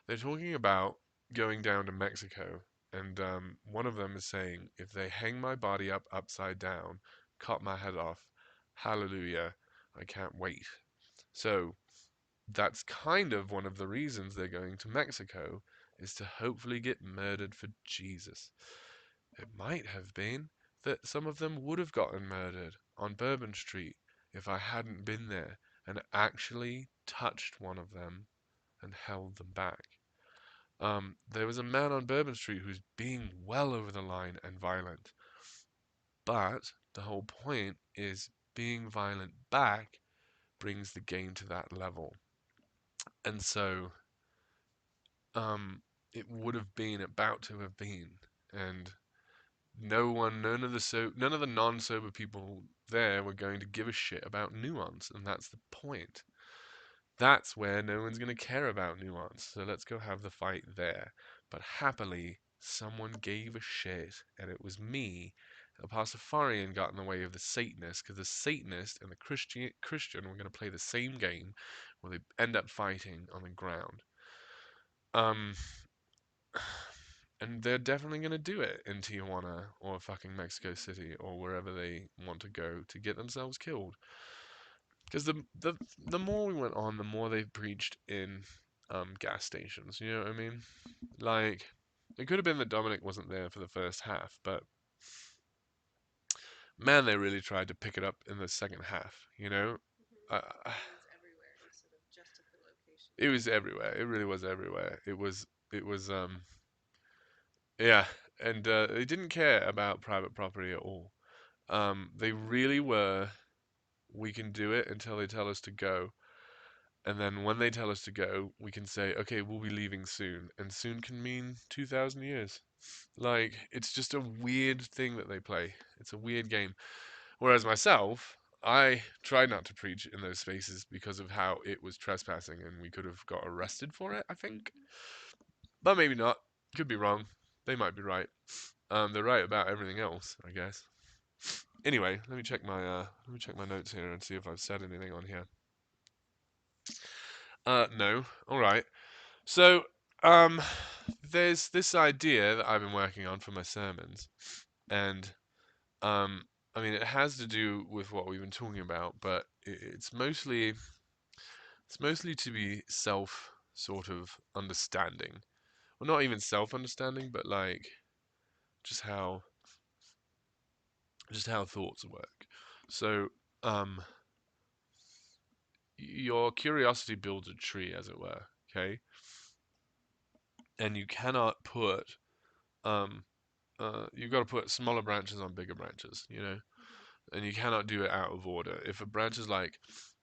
They're talking about going down to Mexico, and one of them is saying, if they hang my body up upside down, cut my head off, hallelujah, I can't wait. So that's kind of one of the reasons they're going to Mexico, is to hopefully get murdered for Jesus. It might have been that some of them would have gotten murdered on Bourbon Street if I hadn't been there and actually touched one of them and held them back. There was a man on Bourbon Street who's being well over the line and violent. But the whole point is being violent back brings the game to that level. And so um, it would have been about to have been. And none of the non-sober people there were going to give a shit about nuance, and that's the point. That's where no one's going to care about nuance. So let's go have the fight there. But happily, someone gave a shit, and it was me. A Pastafarian got in the way of the Satanist, because the Satanist and the Christian were going to play the same game, where they end up fighting on the ground. Um, and they're definitely going to do it in Tijuana or fucking Mexico City or wherever they want to go to get themselves killed. Because the more we went on, the more they preached in gas stations. You know what I mean? Like, it could have been that Dominic wasn't there for the first half, but man, they really tried to pick it up in the second half. You know, uh, it was everywhere. It really was everywhere. It was yeah, and they didn't care about private property at all. They really were. We can do it until they tell us to go. And then when they tell us to go, we can say, okay, we'll be leaving soon. And soon can mean 2,000 years. Like, it's just a weird thing that they play. It's a weird game. Whereas myself, I tried not to preach in those spaces because of how it was trespassing and we could have got arrested for it, I think. But maybe not. Could be wrong. They might be right. They're right about everything else, I guess. Anyway, let me check my notes here and see if I've said anything on here. No. All right. So, um, there's this idea that I've been working on for my sermons, and I mean, it has to do with what we've been talking about, but it's mostly to be self sort of understanding. Well, not even self understanding, but like just how just how thoughts work. So, um, your curiosity builds a tree, as it were. Okay, and you cannot put um, you've got to put smaller branches on bigger branches. You know, and you cannot do it out of order. If a branch is like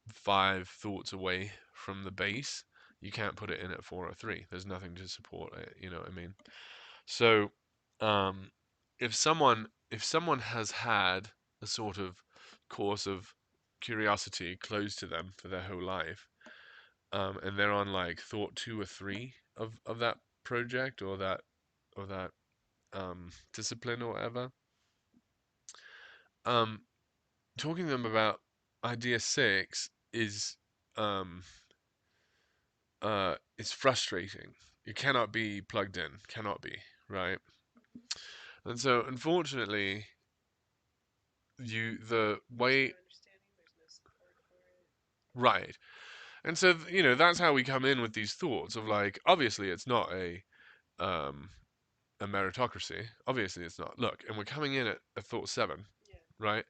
5 thoughts away from the base, you can't put it in at 4 or 3. There's nothing to support it. You know what I mean? So, um, if someone has had a sort of course of curiosity closed to them for their whole life, and they're on like thought 2 or 3 of that project or that discipline or whatever, um, talking to them about idea 6 um is frustrating. You cannot be plugged in, cannot be, right? And so unfortunately, the way, right. And so that's how we come in with these thoughts of like, obviously it's not um a meritocracy. Obviously it's not. Look, and we're coming in at thought 7, right?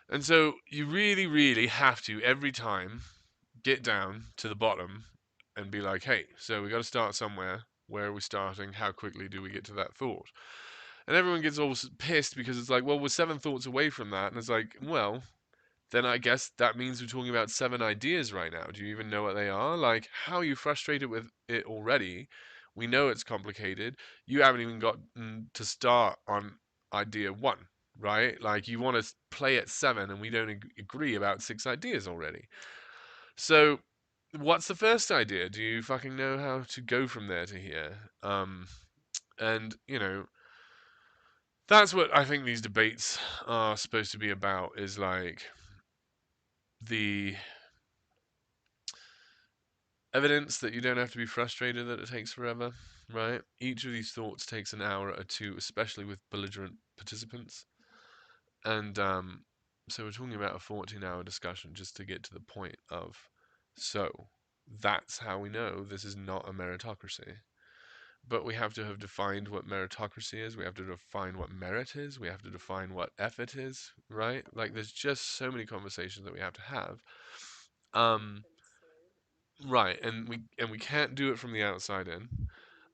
And so you really, really have to every time get down to the bottom and be like, hey, so we got to start somewhere. Where are we starting? How quickly do we get to that thought? And everyone gets all pissed because it's like, well, we're 7 thoughts away from that. And it's like, well, then I guess that means we're talking about 7 ideas right now. Do you even know what they are? Like, how are you frustrated with it already? We know it's complicated. You haven't even got to start on idea 1, right? Like, you want to play at 7, and we don't agree about 6 ideas already. So, what's the first idea? Do you fucking know how to go from there to here? And that's what I think these debates are supposed to be about. Is like the evidence that you don't have to be frustrated that it takes forever, right? Each of these thoughts takes an hour or two, especially with belligerent participants. And so we're talking about a 14-hour discussion just to get to the point of, so that's how we know this is not a meritocracy. But we have to have defined what meritocracy is. We have to define what merit is. We have to define what effort is, right? Like, there's just so many conversations that we have to have. Um, right, and we can't do it from the outside in.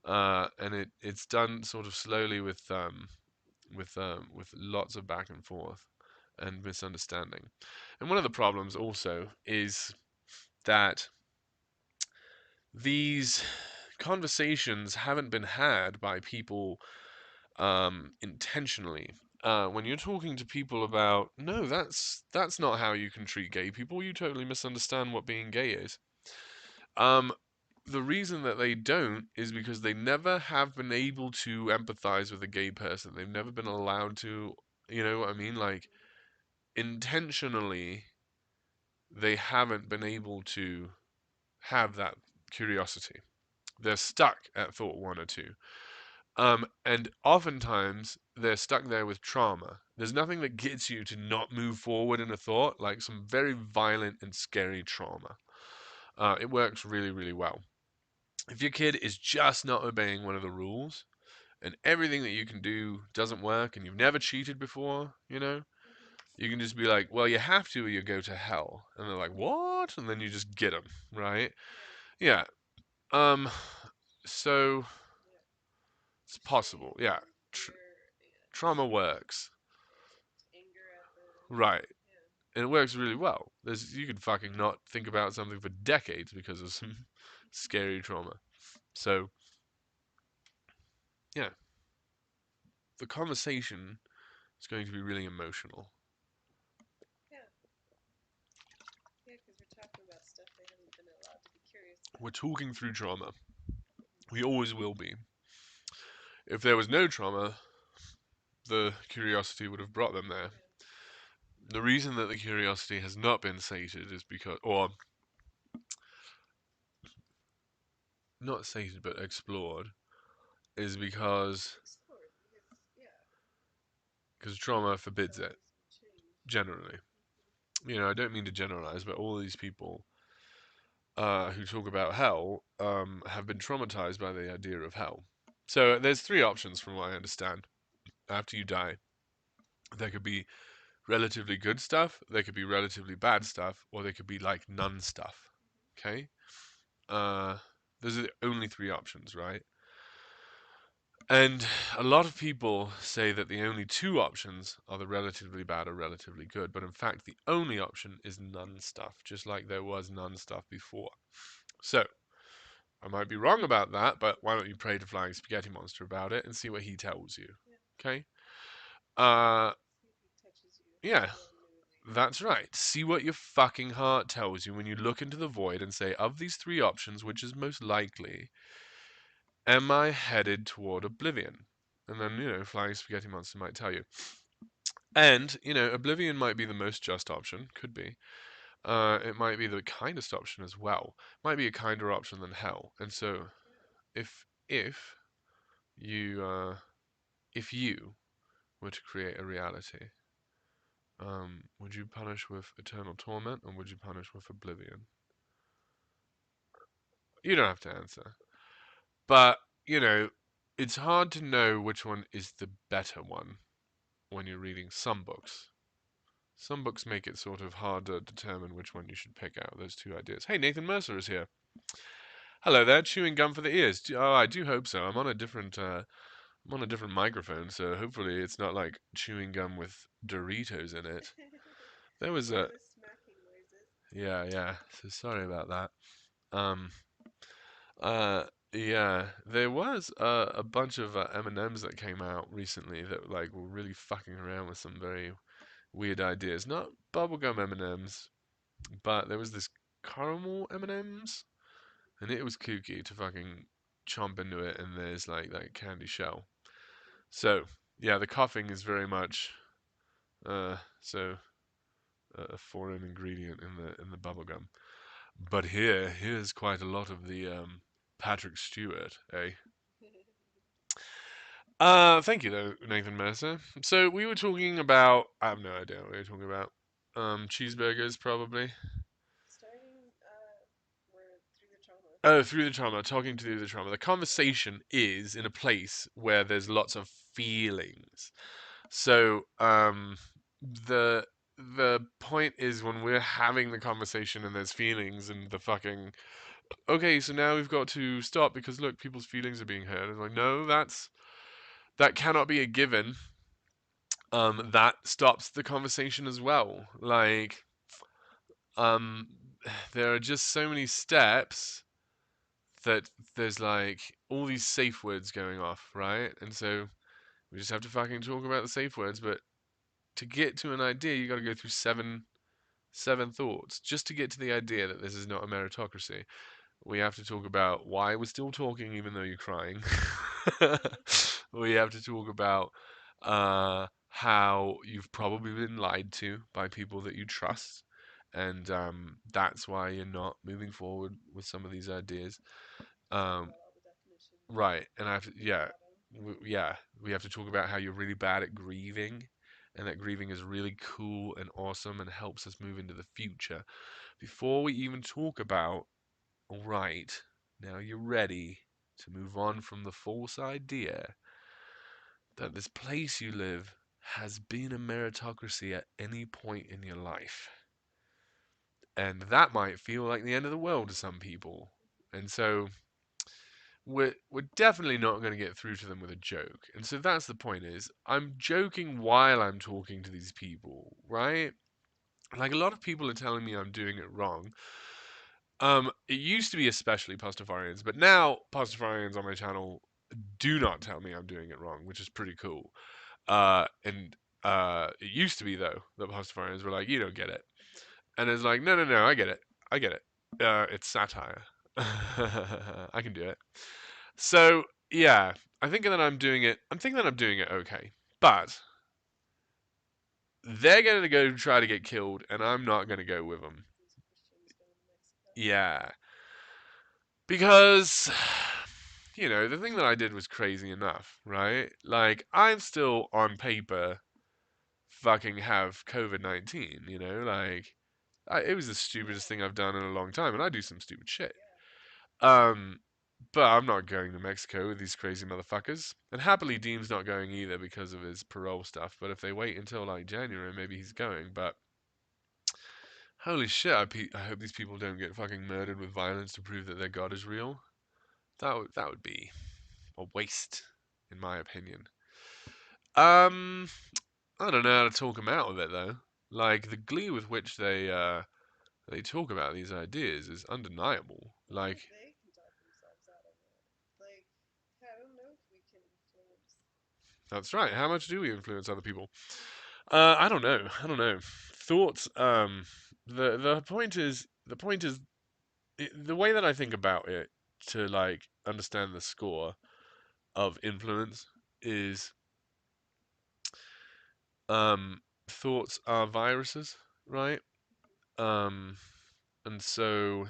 and it's done sort of slowly with lots of back and forth and misunderstanding. And one of the problems also is that these conversations haven't been had by people intentionally. When you're talking to people about, no, that's not how you can treat gay people. You totally misunderstand what being gay is. Um, the reason that they don't is because they never have been able to empathize with a gay person. They've never been allowed to, you know what I mean? Like, intentionally, they haven't been able to have that curiosity. They're stuck at thought one or two. And oftentimes they're stuck there with trauma. There's nothing that gets you to not move forward in a thought like some very violent and scary trauma. It works really, really well. If your kid is just not obeying one of the rules and everything that you can do doesn't work and you've never cheated before, you know, you can just be like, well, you have to or you go to hell. And they're like, what? And then you just get them, right? Yeah. Um, so it's possible. Yeah. Tr- Trauma works. Right. And it works really well. You can fucking not think about something for decades because of some scary trauma. So, yeah, the conversation is going to be really emotional. We're talking through trauma. We always will be. If there was no trauma, the curiosity would have brought them there. The reason that the curiosity has not been sated is because, or not sated but explored, is because trauma forbids it generally. You know, I don't mean to generalize, but all these people who talk about hell have been traumatized by the idea of hell. So there's three options, from what I understand. After you die, there could be relatively good stuff, there could be relatively bad stuff, or there could be like none stuff. Okay, uh, those are the only three options, right? And a lot of people say that the only two options are the relatively bad or relatively good, but in fact, the only option is none stuff, just like there was none stuff before. So, I might be wrong about that, but why don't you pray to Flying Spaghetti Monster about it and see what he tells you? Okay? Uh, yeah, that's right. See what your fucking heart tells you when you look into the void and say, of these three options, which is most likely, am I headed toward oblivion? And then, Flying Spaghetti Monster might tell you. And, oblivion might be the most just option, could be. It might be the kindest option as well. Might be a kinder option than hell. And so, if you if you were to create a reality, would you punish with eternal torment or would you punish with oblivion? You don't have to answer. But, you know, it's hard to know which one is the better one when you're reading some books. Some books make it sort of hard to determine which one you should pick out of those two ideas. Hey, Nathan Mercer is here. Hello there, chewing gum for the ears. Oh, I do hope so. I'm on a different microphone, so hopefully it's not like chewing gum with Doritos in it. There was a Yeah, yeah. So sorry about that. Um, yeah, there was a bunch of M&Ms that came out recently that like were really fucking around with some very weird ideas. Not bubblegum M&Ms, but there was this caramel M&Ms, and it was kooky to fucking chomp into it, and there's like that candy shell. So yeah, the coughing is very much so a foreign ingredient in the bubblegum. But here's quite a lot of the Patrick Stewart, eh? Thank you though, Nathan Mercer. So we were talking about I have no idea what we were talking about. Cheeseburgers probably. Oh, through the trauma, talking through the trauma. The conversation is in a place where there's lots of feelings. So, the point is when we're having the conversation and there's feelings and the fucking okay, so now we've got to stop because look, people's feelings are being hurt. It's like, no, that cannot be a given. That stops the conversation as well. Like, um, there are just so many steps that there's like all these safe words going off, right? And so we just have to fucking talk about the safe words. But to get to an idea, you got to go through seven thoughts just to get to the idea that this is not a meritocracy. We have to talk about why we're still talking even though you're crying. We have to talk about how you've probably been lied to by people that you trust, and that's why you're not moving forward with some of these ideas. Um, right, and I have to, yeah, yeah, we have to talk about how you're really bad at grieving, and that grieving is really cool and awesome and helps us move into the future. Before we even talk about all right, now you're ready to move on from the false idea that this place you live has been a meritocracy at any point in your life. And that might feel like the end of the world to some people. And so we're definitely not going to get through to them with a joke. And so that's the point is I'm joking while I'm talking to these people, right? Like a lot of people are telling me I'm doing it wrong. It used to be especially Pastafarians, but now Pastafarians on my channel do not tell me I'm doing it wrong, which is pretty cool. And it used to be though that Pastafarians were like, "You don't get it," and it's like, "No, no, no, I get it. I get it. It's satire. I can do it." So yeah, I think that I'm doing it. I'm thinking that I'm doing it okay, but they're gonna go try to get killed, and I'm not gonna go with them. Yeah, because the thing that I did was crazy enough, right? Like I'm still on paper fucking have COVID-19, like it was the stupidest thing I've done in a long time, and I do some stupid shit. Um, but I'm not going to Mexico with these crazy motherfuckers. And happily, Dean's not going either because of his parole stuff. But if they wait until like January, maybe he's going. But holy shit, I hope these people don't get fucking murdered with violence to prove that their god is real. That would be a waste, in my opinion. Um, I don't know how to talk them out of it though. Like the glee with which they talk about these ideas is undeniable. Like that's right. How much do we influence other people? I don't know. I don't know. Thoughts. The point is the way that I think about it to like understand the score of influence is thoughts are viruses, right? Um, and so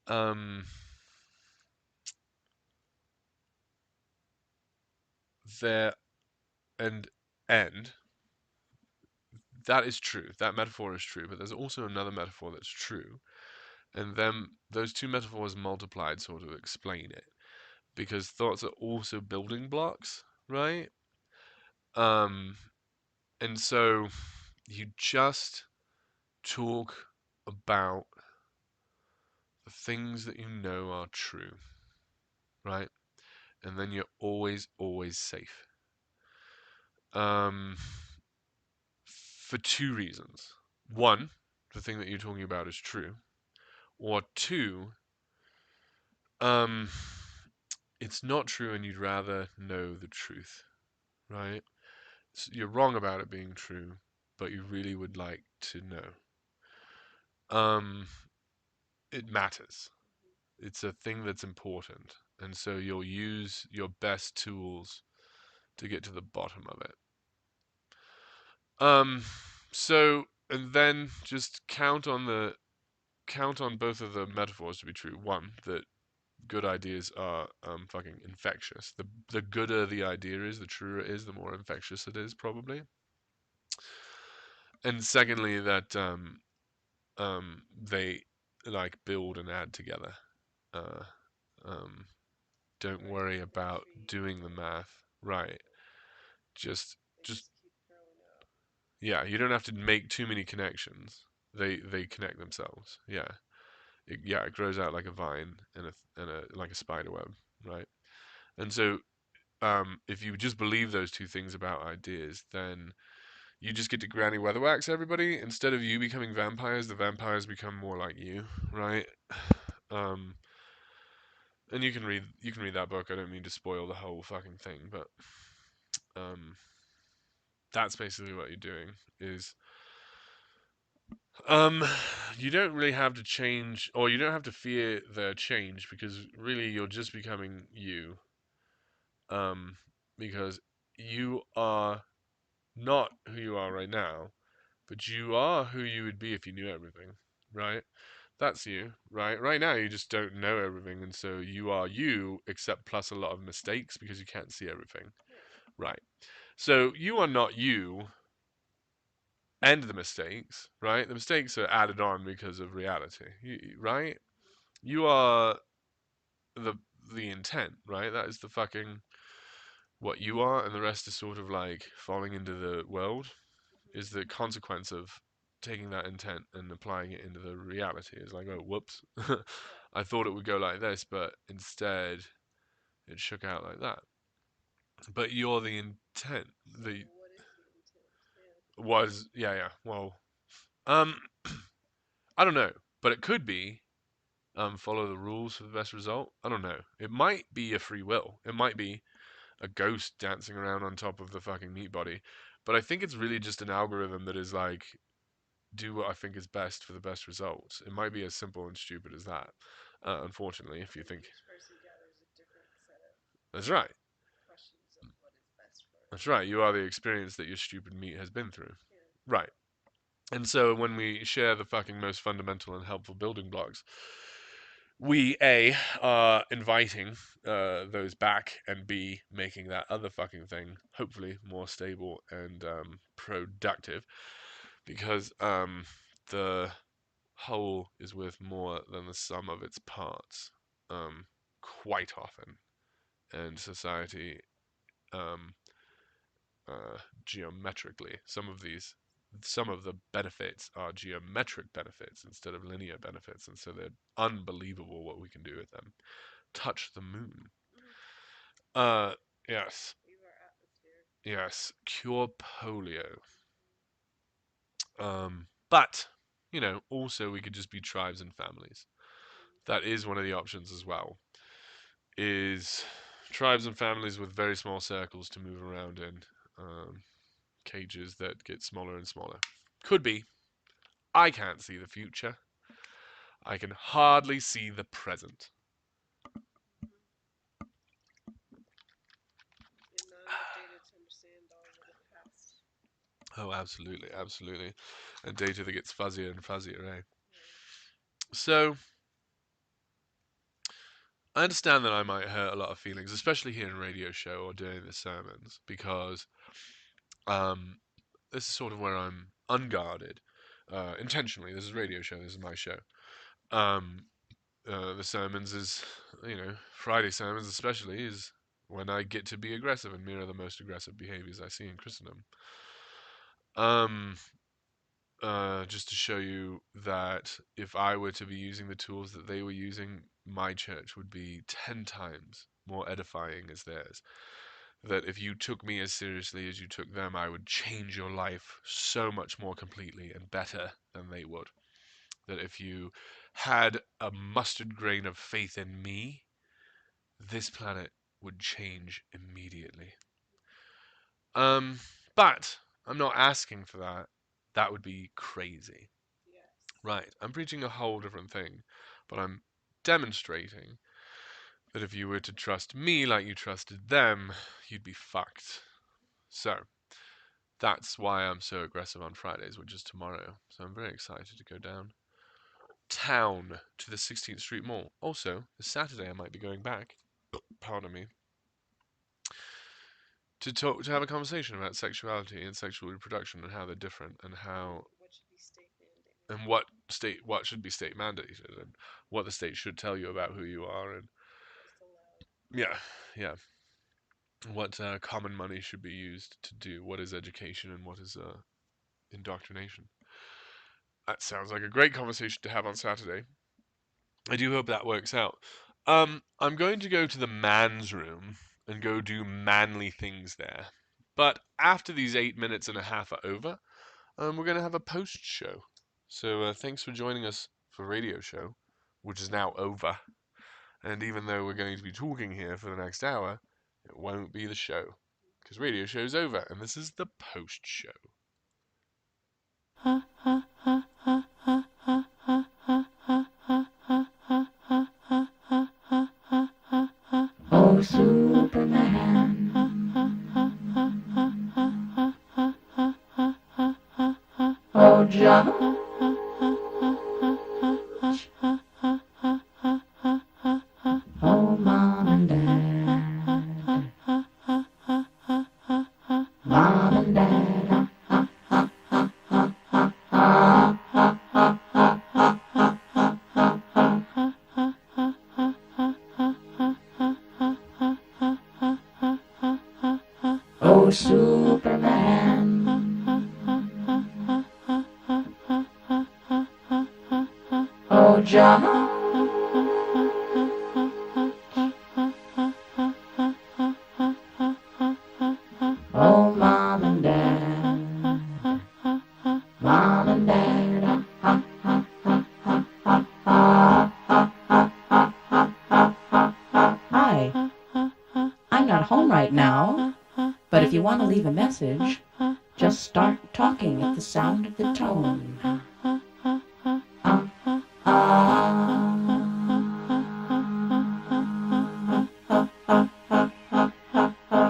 um, there and end that is true. That metaphor is true, but there's also another metaphor that's true, and then those two metaphors multiplied sort of explain it because thoughts are also building blocks, right? Um, and so you just talk about the things that you know are true, right? And then you're always, always safe. Um, for two reasons. One, the thing that you're talking about is true, or two, um, it's not true and you'd rather know the truth, right? So you're wrong about it being true, but you really would like to know. Um, it matters. It's a thing that's important, and so you'll use your best tools to get to the bottom of it. Um, so and then just count on both of the metaphors to be true. One, that good ideas are fucking infectious. The gooder the idea is, the truer it is, the more infectious it is, probably. And secondly, that they like build and add together. Uh, um, don't worry about doing the math, right? Just yeah, you don't have to make too many connections. They connect themselves. Yeah. Yeah, it grows out like a vine and a like a spider web, right? And so if you just believe those two things about ideas, then you just get to granny weatherwax everybody. Instead of you becoming vampires, the vampires become more like you, right? Um, and you can read that book. I don't mean to spoil the whole fucking thing, but um, that's basically what you're doing. Is um, you don't really have to change, or you don't have to fear the change because really you're just becoming you. Um, because you are not who you are right now, but you are who you would be if you knew everything, right? That's you, right? Right now, you just don't know everything, and so you are you, except plus a lot of mistakes because you can't see everything, right? So you are not you and the mistakes, right? The mistakes are added on because of reality, right? You are the the intent, right? That is the fucking what you are, and the rest is sort of like falling into the world, is the consequence of taking that intent and applying it into the reality. It's like, oh, whoops. I thought it would go like this, but instead it shook out like that. But you're the intent. The was yeah. Well, um, I don't know, but it could be follow the rules for the best result. I don't know. It might be a free will. It might be a ghost dancing around on top of the fucking meat body. But I think it's really just an algorithm that is like, do what I think is best for the best results. It might be as simple and stupid as that. Unfortunately, if you think that's right, that's right. You are the experience that your stupid meat has been through. Right. And so when we share the fucking most fundamental and helpful building blocks, we A are inviting those back, and B making that other fucking thing hopefully more stable and productive, because the whole is worth more than the sum of its parts, quite often, and society, um, geometrically. Some of the benefits are geometric benefits instead of linear benefits, and so they're unbelievable what we can do with them. Touch the moon. Yes, yes, cure polio. But also we could just be tribes and families. That is one of the options as well. Is tribes and families with very small circles to move around in, um, cages that get smaller and smaller. Could be. I can't see the future. I can hardly see the present. Oh, absolutely, absolutely. And data that gets fuzzier and fuzzier, eh? So, I understand that I might hurt a lot of feelings, especially here in radio show or doing the sermons, because um, this is sort of where I'm unguarded. Intentionally, this is radio show, this is my show. Um, the sermons is, Friday sermons especially, is when I get to be aggressive and mirror the most aggressive behaviors I see in Christendom. Um, just to show you that if I were to be using the tools that they were using, my church would be 10 times more edifying as theirs. That if you took me as seriously as you took them, I would change your life so much more completely and better than they would. That if you had a mustard grain of faith in me, this planet would change immediately. Um, but I'm not asking for that. That would be crazy. Right. I'm preaching a whole different thing, but I'm demonstrating that if you were to trust me like you trusted them, you'd be fucked. So, that's why I'm so aggressive on Fridays, which is tomorrow. So I'm very excited to go down town to the 16th Street Mall. Also, this Saturday I might be going back, pardon me, to have a conversation about sexuality and sexual reproduction and how they're different, and how and what should be state mandated, and what the state should tell you about who you are, and yeah, yeah, what common money should be used to do, what is education and what is indoctrination. That sounds like a great conversation to have on Saturday. I do hope that works out. I'm going to go to the man's room and go do manly things there. But after these 8 minutes and a half are over, we're going to have a post show. So thanks for joining us for Radio Show, which is now over. And even though we're going to be talking here for the next hour, it won't be the show. Because Radio Show's over, and this is the post show. Oh, Superman. Oh, George. Oh, Mom and Dad. Mom and Dad. Oh, Superman. Oh, John. Oh, Mom and Dad. Mom and Dad. Hi. I'm not home right now, but if you want to leave a message, just start talking at the sound of the tone.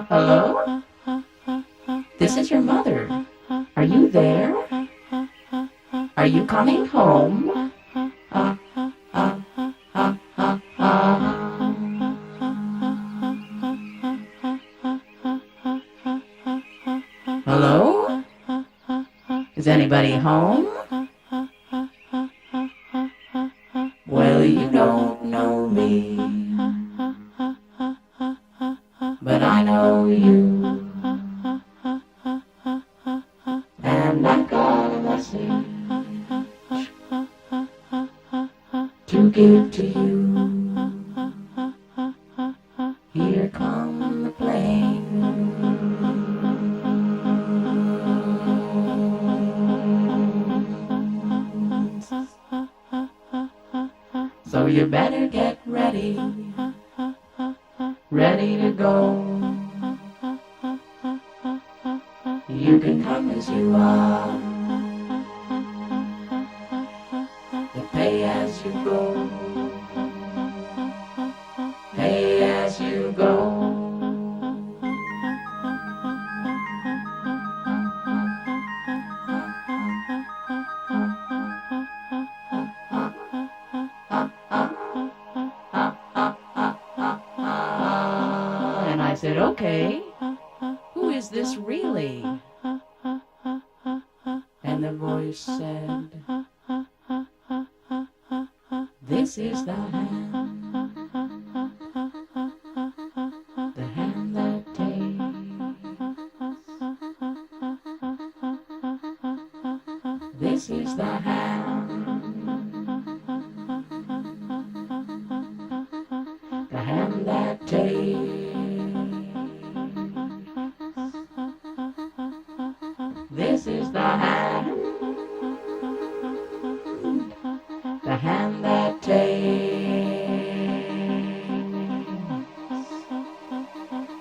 Hello? This is your mother. Are you there? Are you coming home? Hello? Is anybody home? Well, you don't know me, but I know you, and I've got a message to give to you. Here come the planes. So you better get ready, ready to go. You can come as you are, but pay as you go. Pay as you go. And I said, okay, who is this really? And the voice said, this is the hand that takes. This is the hand that takes. This is the hand that takes.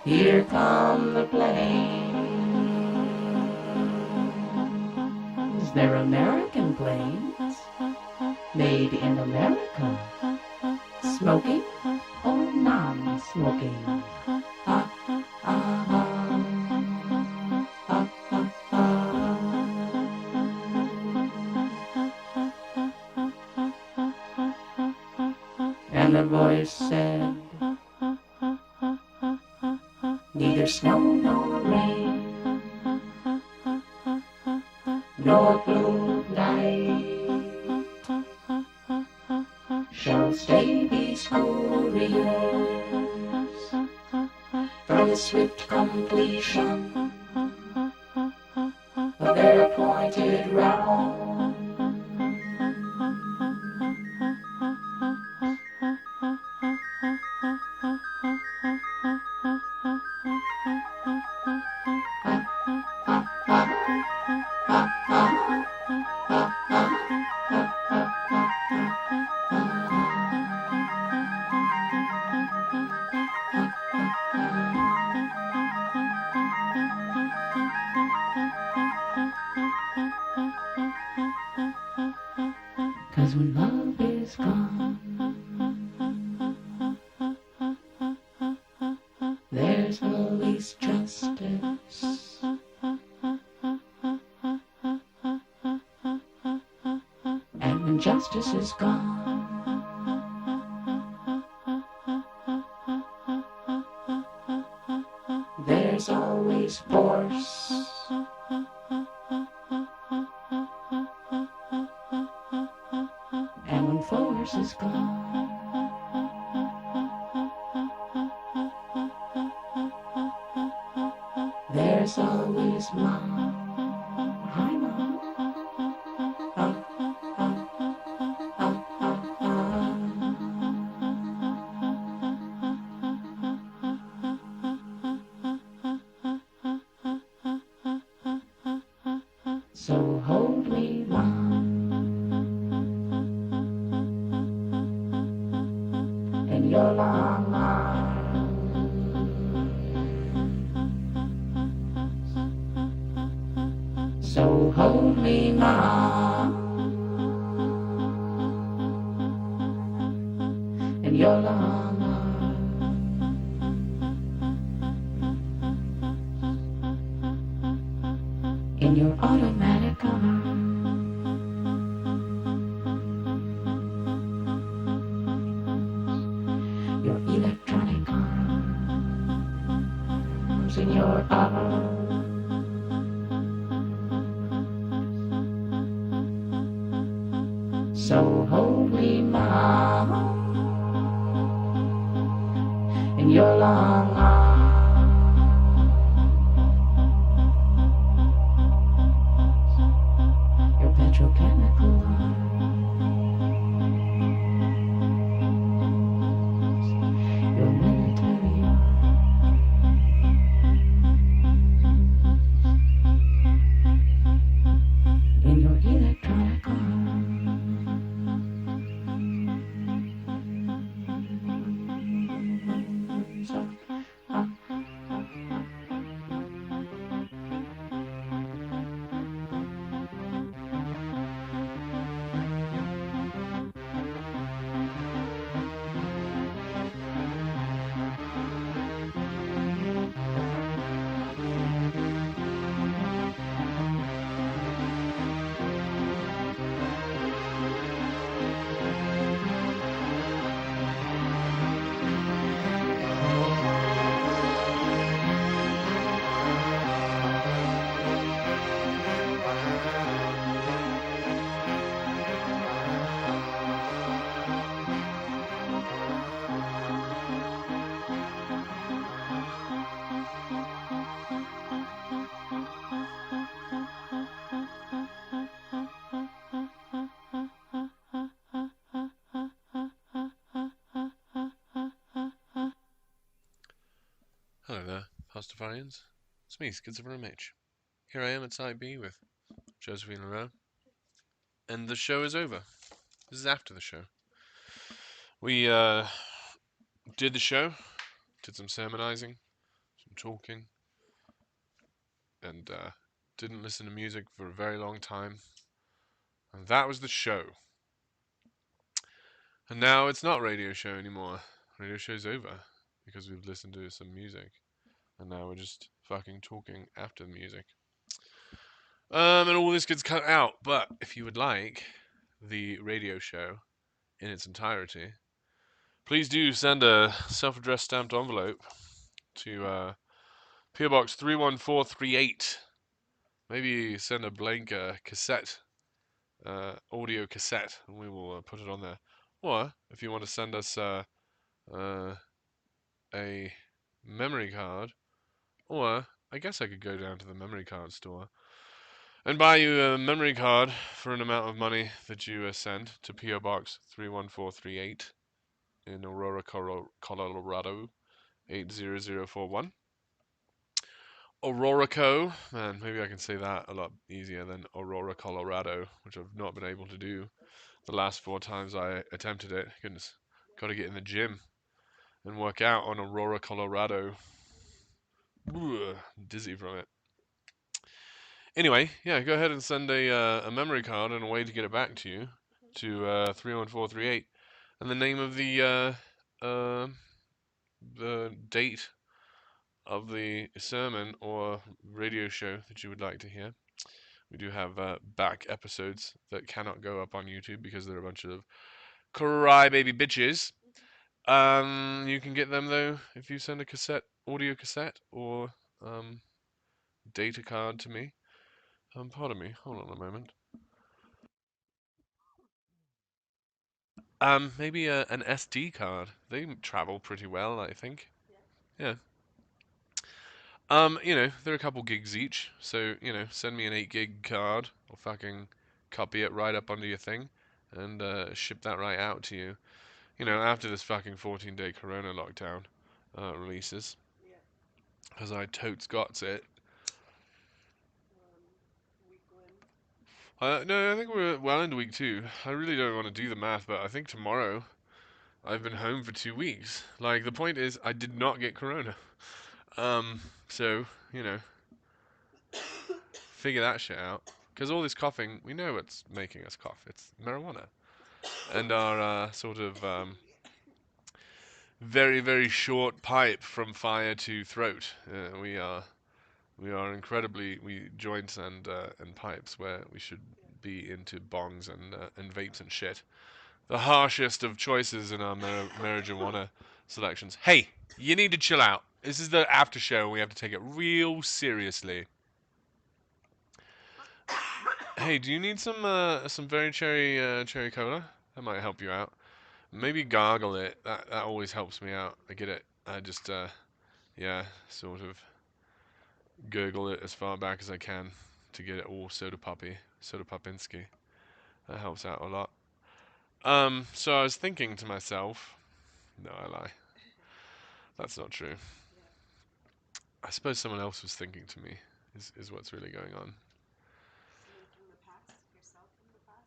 Here come the planes. They're American planes, made in America. Smoking or non-smoking? And the voice said, neither snow nor rain, nor blue night shall stay these couriers from the swift completion of their appointed round. 'Cause when love is gone, there's always justice. And when justice is gone, there's always force. And when force is gone, there's always mom. Hi, mom. So hold me, mom, in your long arms. So hold me, mom, in your long arms. In your automatic arms. Your electronic arms. In your arms. So hold me, mom, in your long arms. Your petrochemical arms. Your military arms. In your electronic arms. Hello there, Pastafarians. It's me, Schizophrenic Mitch. Here I am at Site B with Josephine Leroux. And the show is over. This is after the show. We did the show, did some sermonizing, some talking, and didn't listen to music for a very long time. And that was the show. And now it's not radio show anymore. Radio show's over because we've listened to some music. And now we're just fucking talking after the music. And all this gets cut out. But if you would like the radio show in its entirety, please do send a self-addressed stamped envelope to PO Box 31438. Maybe send a blank cassette, audio cassette, and we will put it on there. Or if you want to send us a memory card, or I guess I could go down to the memory card store and buy you a memory card for an amount of money that you send to PO Box 31438 in Aurora, Colorado 80041. Aurora, man, maybe I can say that a lot easier than Aurora, Colorado, which I've not been able to do the last 4 times I attempted it. Goodness, got to get in the gym and work out on Aurora, Colorado. Ugh, dizzy from it. Anyway, yeah, go ahead and send a memory card and a way to get it back to you to 31438, and the name of the date of the sermon or radio show that you would like to hear. We do have back episodes that cannot go up on YouTube because they're a bunch of crybaby bitches. You can get them though if you send a audio cassette or um, data card to me. Pardon me. Hold on a moment. Maybe an SD card. They travel pretty well, I think. Yeah. They're a couple gigs each, so send me an 8 gig card or fucking copy it right up onto your thing, and ship that right out to you. After this fucking 14-day Corona lockdown releases, because I totes got it. No, I think we're well into week 2. I really don't want to do the math, but I think tomorrow I've been home for 2 weeks. Like, the point is, I did not get Corona. Um, so, figure that shit out. Because all this coughing, we know what's making us cough. It's marijuana. And our sort of very, very short pipe from fire to throat. We are incredibly we joints and pipes where we should be into bongs and vapes and shit. The harshest of choices in our marijuana selections. Hey, you need to chill out. This is the after show, and we have to take it real seriously. Hey, do you need some very cherry cola? That might help you out. Maybe gargle it. That always helps me out. I get it. I just yeah, sort of gurgle it as far back as I can to get it all soda popinski. That helps out a lot. So I was thinking to myself, no, I lie. That's not true. I suppose someone else was thinking to me. Is what's really going on.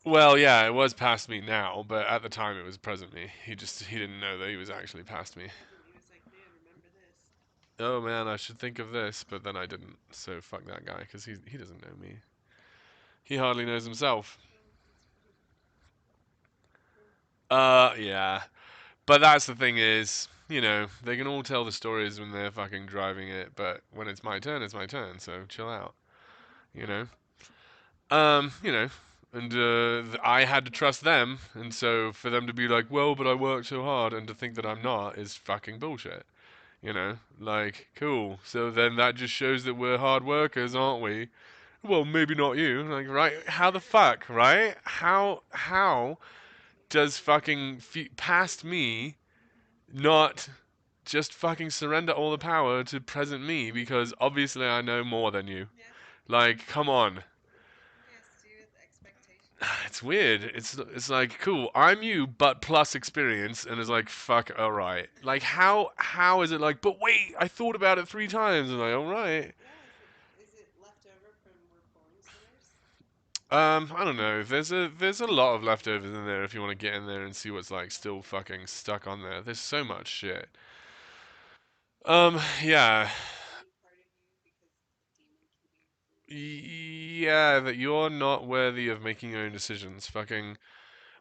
Well, yeah, it was past me now, but at the time it was present me. He didn't know that he was actually past me. Oh man, I should think of this, but then I didn't. So fuck that guy, because he doesn't know me. He hardly knows himself. Yeah. But that's the thing is, they can all tell the stories when they're fucking driving it, but when it's my turn, it's my turn. So chill out, you know. Um, you know, and I had to trust them, and so for them to be like, well, but I worked so hard, and to think that I'm not is fucking bullshit. Like, cool. So then that just shows that we're hard workers, aren't we? Well, maybe not you. Like, right? How the fuck, right? How does fucking past me not just fucking surrender all the power to present me because obviously I know more than you. Like, come on. It's weird. It's like cool. I'm you, but plus experience, and it's like fuck. All right. Like how is it like? But wait, I thought about it 3 times, and like all right. I don't know. There's a lot of leftovers in there if you want to get in there and see what's like still fucking stuck on there. There's so much shit. Yeah. Yeah, that you're not worthy of making your own decisions. Fucking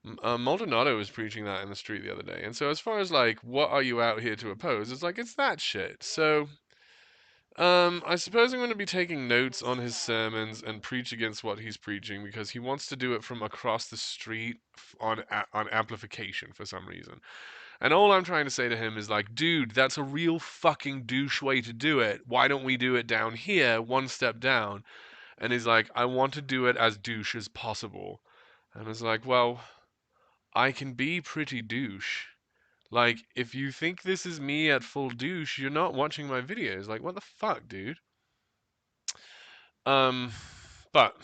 Maldonado was preaching that in the street the other day. And so as far as like what are you out here to oppose, it's like it's that shit. So I suppose I'm going to be taking notes on his sermons and preach against what he's preaching because he wants to do it from across the street on amplification for some reason. And all I'm trying to say to him is like, dude, that's a real fucking douche way to do it. Why don't we do it down here, one step down? And he's like, I want to do it as douche as possible. And it's like, well, I can be pretty douche. Like, if you think this is me at full douche, you're not watching my videos. Like, what the fuck, dude? Um, but,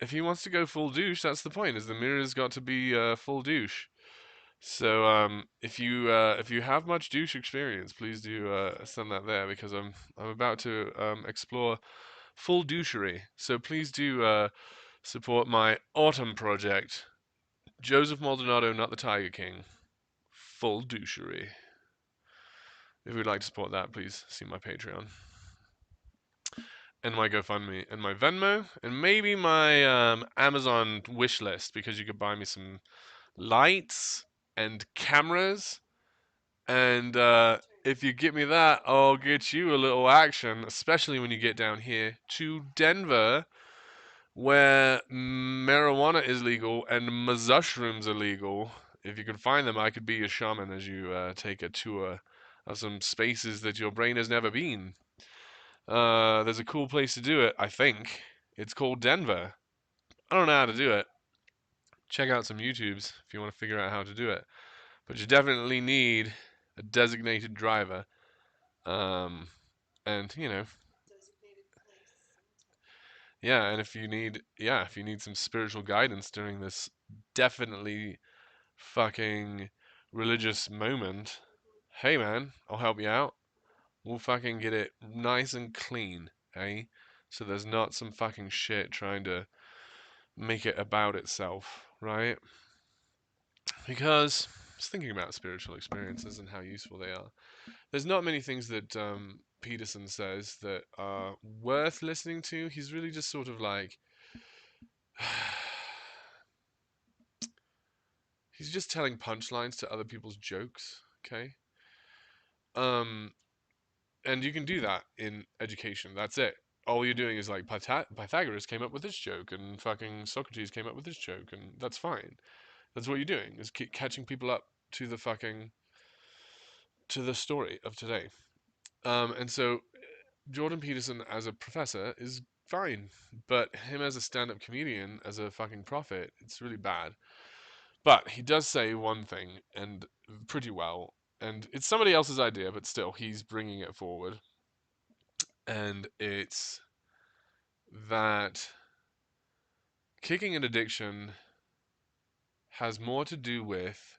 if he wants to go full douche, that's the point, is the mirror's got to be full douche. So, if you have much douche experience, please do send that there because I'm about to explore full douchery. So please do support my autumn project, Joseph Maldonado, not the Tiger King, full douchery. If you'd like to support that, please see my Patreon. and my GoFundMe and my Venmo and maybe my Amazon wish list because you could buy me some lights and cameras. And if you get me that, I'll get you a little action, especially when you get down here to Denver, where marijuana is legal and mushrooms are legal. If you can find them, I could be your shaman as you take a tour of some spaces that your brain has never been. There's a cool place to do it, I think. It's called Denver. I don't know how to do it. Check out some YouTubes if you want to figure out how to do it. But you definitely need a designated driver. Um, and yeah, and if you need some spiritual guidance during this definitely fucking religious moment, hey man, I'll help you out. We'll fucking get it nice and clean, eh? So there's not some fucking shit trying to make it about itself, right? Because I was thinking about spiritual experiences and how useful they are. There's not many things that Peterson says that are worth listening to. He's really just sort of like he's just telling punchlines to other people's jokes, okay? Um, and you can do that in education. That's it. All you're doing is like Pythagoras came up with this joke, and fucking Socrates came up with this joke, and that's fine. That's what you're doing is keep catching people up to the fucking to the story of today. And so Jordan Peterson as a professor is fine, but him as a stand-up comedian, as a fucking prophet, it's really bad. But he does say one thing, and pretty well, and it's somebody else's idea, but still, he's bringing it forward, and it's that kicking an addiction has more to do with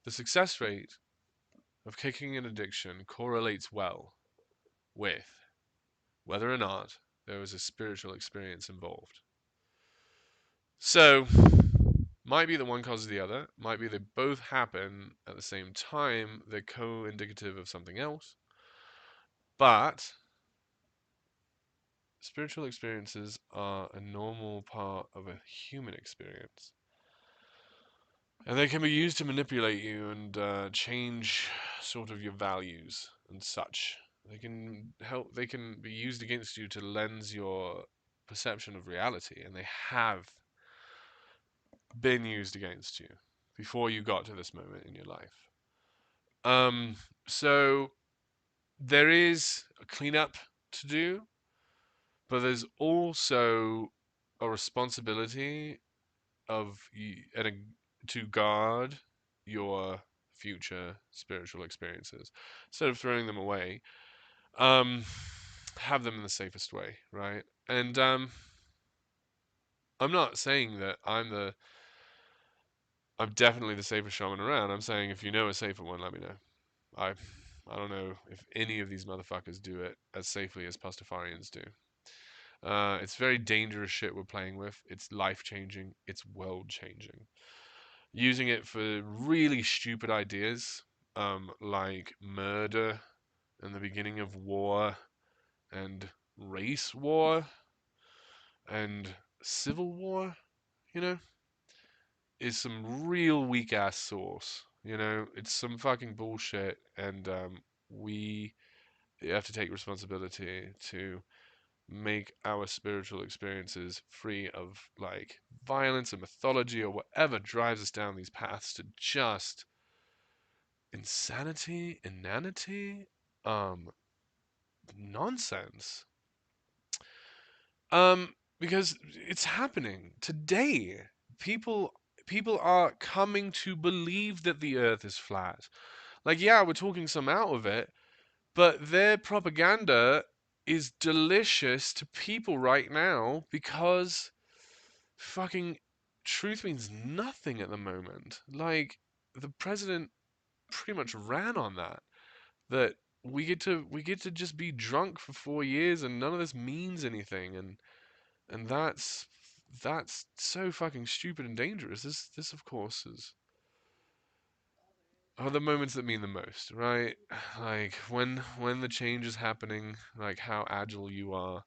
the success rate of kicking an addiction correlates well with whether or not there was a spiritual experience involved. So, might be that one causes the other, might be they both happen at the same time, they're co indicative of something else, but spiritual experiences are a normal part of a human experience. And they can be used to manipulate you and change sort of your values and such. They can be used against you to lens your perception of reality, and they have been used against you before you got to this moment in your life. Um, so there is a cleanup to do, but there's also a responsibility of and to guard your future spiritual experiences instead of throwing them away. Um, have them in the safest way, right? And I'm not saying that I'm definitely the safest shaman around. I'm saying if you know a safer one, let me know. I I don't know if any of these motherfuckers do it as safely as Pastafarians do. It's very dangerous shit we're playing with. It's life changing. It's world changing. Using it for really stupid ideas, like murder and the beginning of war and race war and civil war, you know, is some real weak ass sauce. It's some fucking bullshit, and we have to take responsibility to make our spiritual experiences free of like violence and mythology or whatever drives us down these paths to just insanity, inanity, um, nonsense. Because it's happening today. People people are coming to believe that the earth is flat. Like, yeah, we're talking some out of it, but their propaganda is delicious to people right now because fucking truth means nothing at the moment. Like, the president pretty much ran on that we get to just be drunk for 4 years and none of this means anything, and that's so fucking stupid and dangerous. This of course is are the moments that mean the most, right? Like when the change is happening, like how agile you are.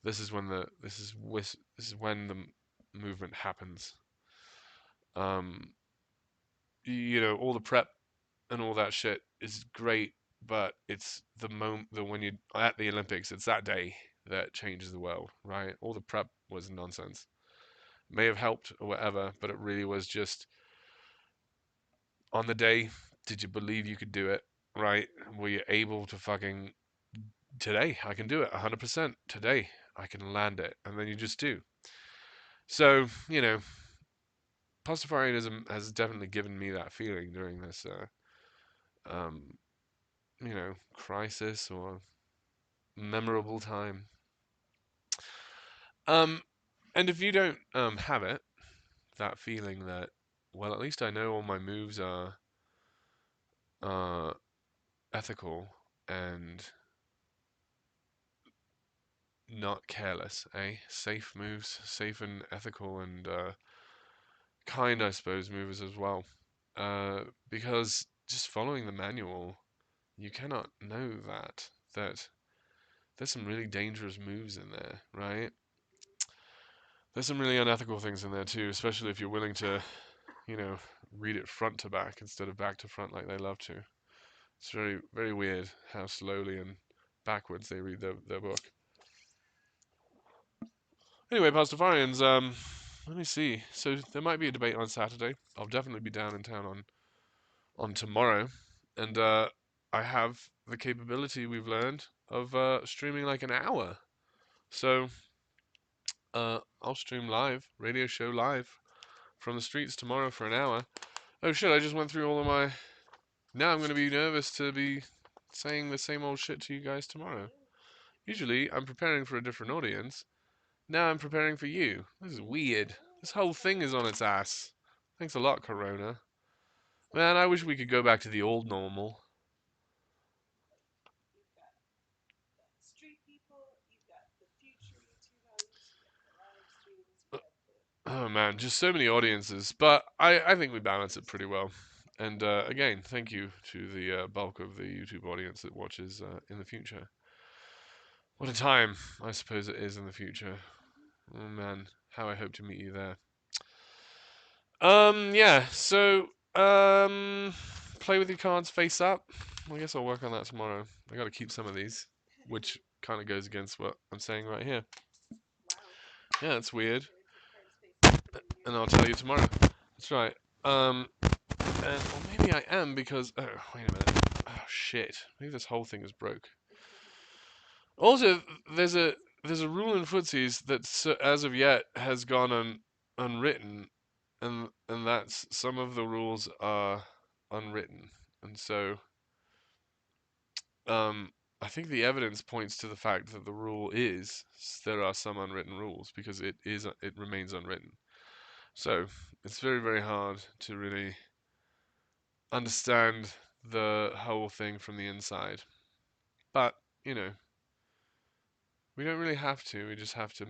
This is when the movement happens. Um, all the prep and all that shit is great, but it's the moment that when you're at the Olympics, it's that day that changes the world, right? All the prep was nonsense. May have helped or whatever, but it really was just on the day. Did you believe you could do it, right? Were you able to fucking today? I can do it 100%. Today I can land it, and then you just do. So Pastafarianism has definitely given me that feeling during this, um, crisis or memorable time. Um, and if you don't have it, that feeling that, well, at least I know all my moves are uh, ethical and not careless, eh? Safe moves, safe and ethical and kind, I suppose, moves as well. Because just following the manual, you cannot know that there's some really dangerous moves in there, right? There's some really unethical things in there too, especially if you're willing to, you know, read it front to back instead of back to front like they love to. It's very, very weird how slowly and backwards they read their book. Anyway, Pastafarians, let me see. So there might be a debate on Saturday. I'll definitely be down in town on tomorrow, and I have the capability we've learned of streaming like an hour. So I'll stream live, radio show live from the streets tomorrow for an hour. Oh shit! I just went through all of my. Now I'm going to be nervous to be saying the same old shit to you guys tomorrow. Usually I'm preparing for a different audience. Now I'm preparing for you. This is weird. This whole thing is on its ass. Thanks a lot, Corona. Man, I wish we could go back to the old normal. Oh man, just so many audiences. But I think we balance it pretty well. And again, thank you to the bulk of the YouTube audience that watches in the future. What a time, I suppose it is in the future. Oh man, how I hope to meet you there. Yeah, so, play with your cards face up. I guess I'll work on that tomorrow. I gotta keep some of these, which kind of goes against what I'm saying right here. Yeah, it's weird. And I'll tell you tomorrow. That's right. Or maybe I am because, oh, wait a minute. Oh, shit. Maybe this whole thing is broke. Also, there's a there's a rule in footsies that as of yet has gone unwritten, and that's some of the rules are unwritten, and so um, I think the evidence points to the fact that the rule is there are some unwritten rules because it remains unwritten. So it's very very hard to really understand the whole thing from the inside, but you know we don't really have to. We just have to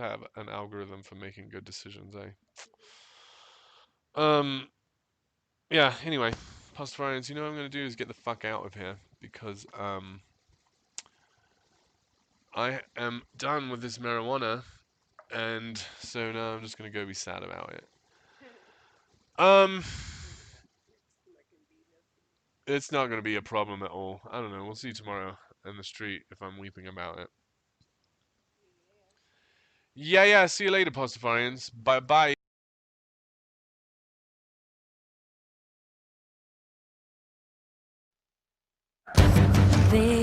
have an algorithm for making good decisions, eh? Um, yeah, anyway, Pastafarians, you know what I'm gonna do is get the fuck out of here because I am done with this marijuana and so now I'm just gonna go be sad about it. Um it's not gonna be a problem at all. I don't know, we'll see tomorrow in the street if I'm weeping about it. Yeah, yeah, see you later, Pastafarians. Bye bye. They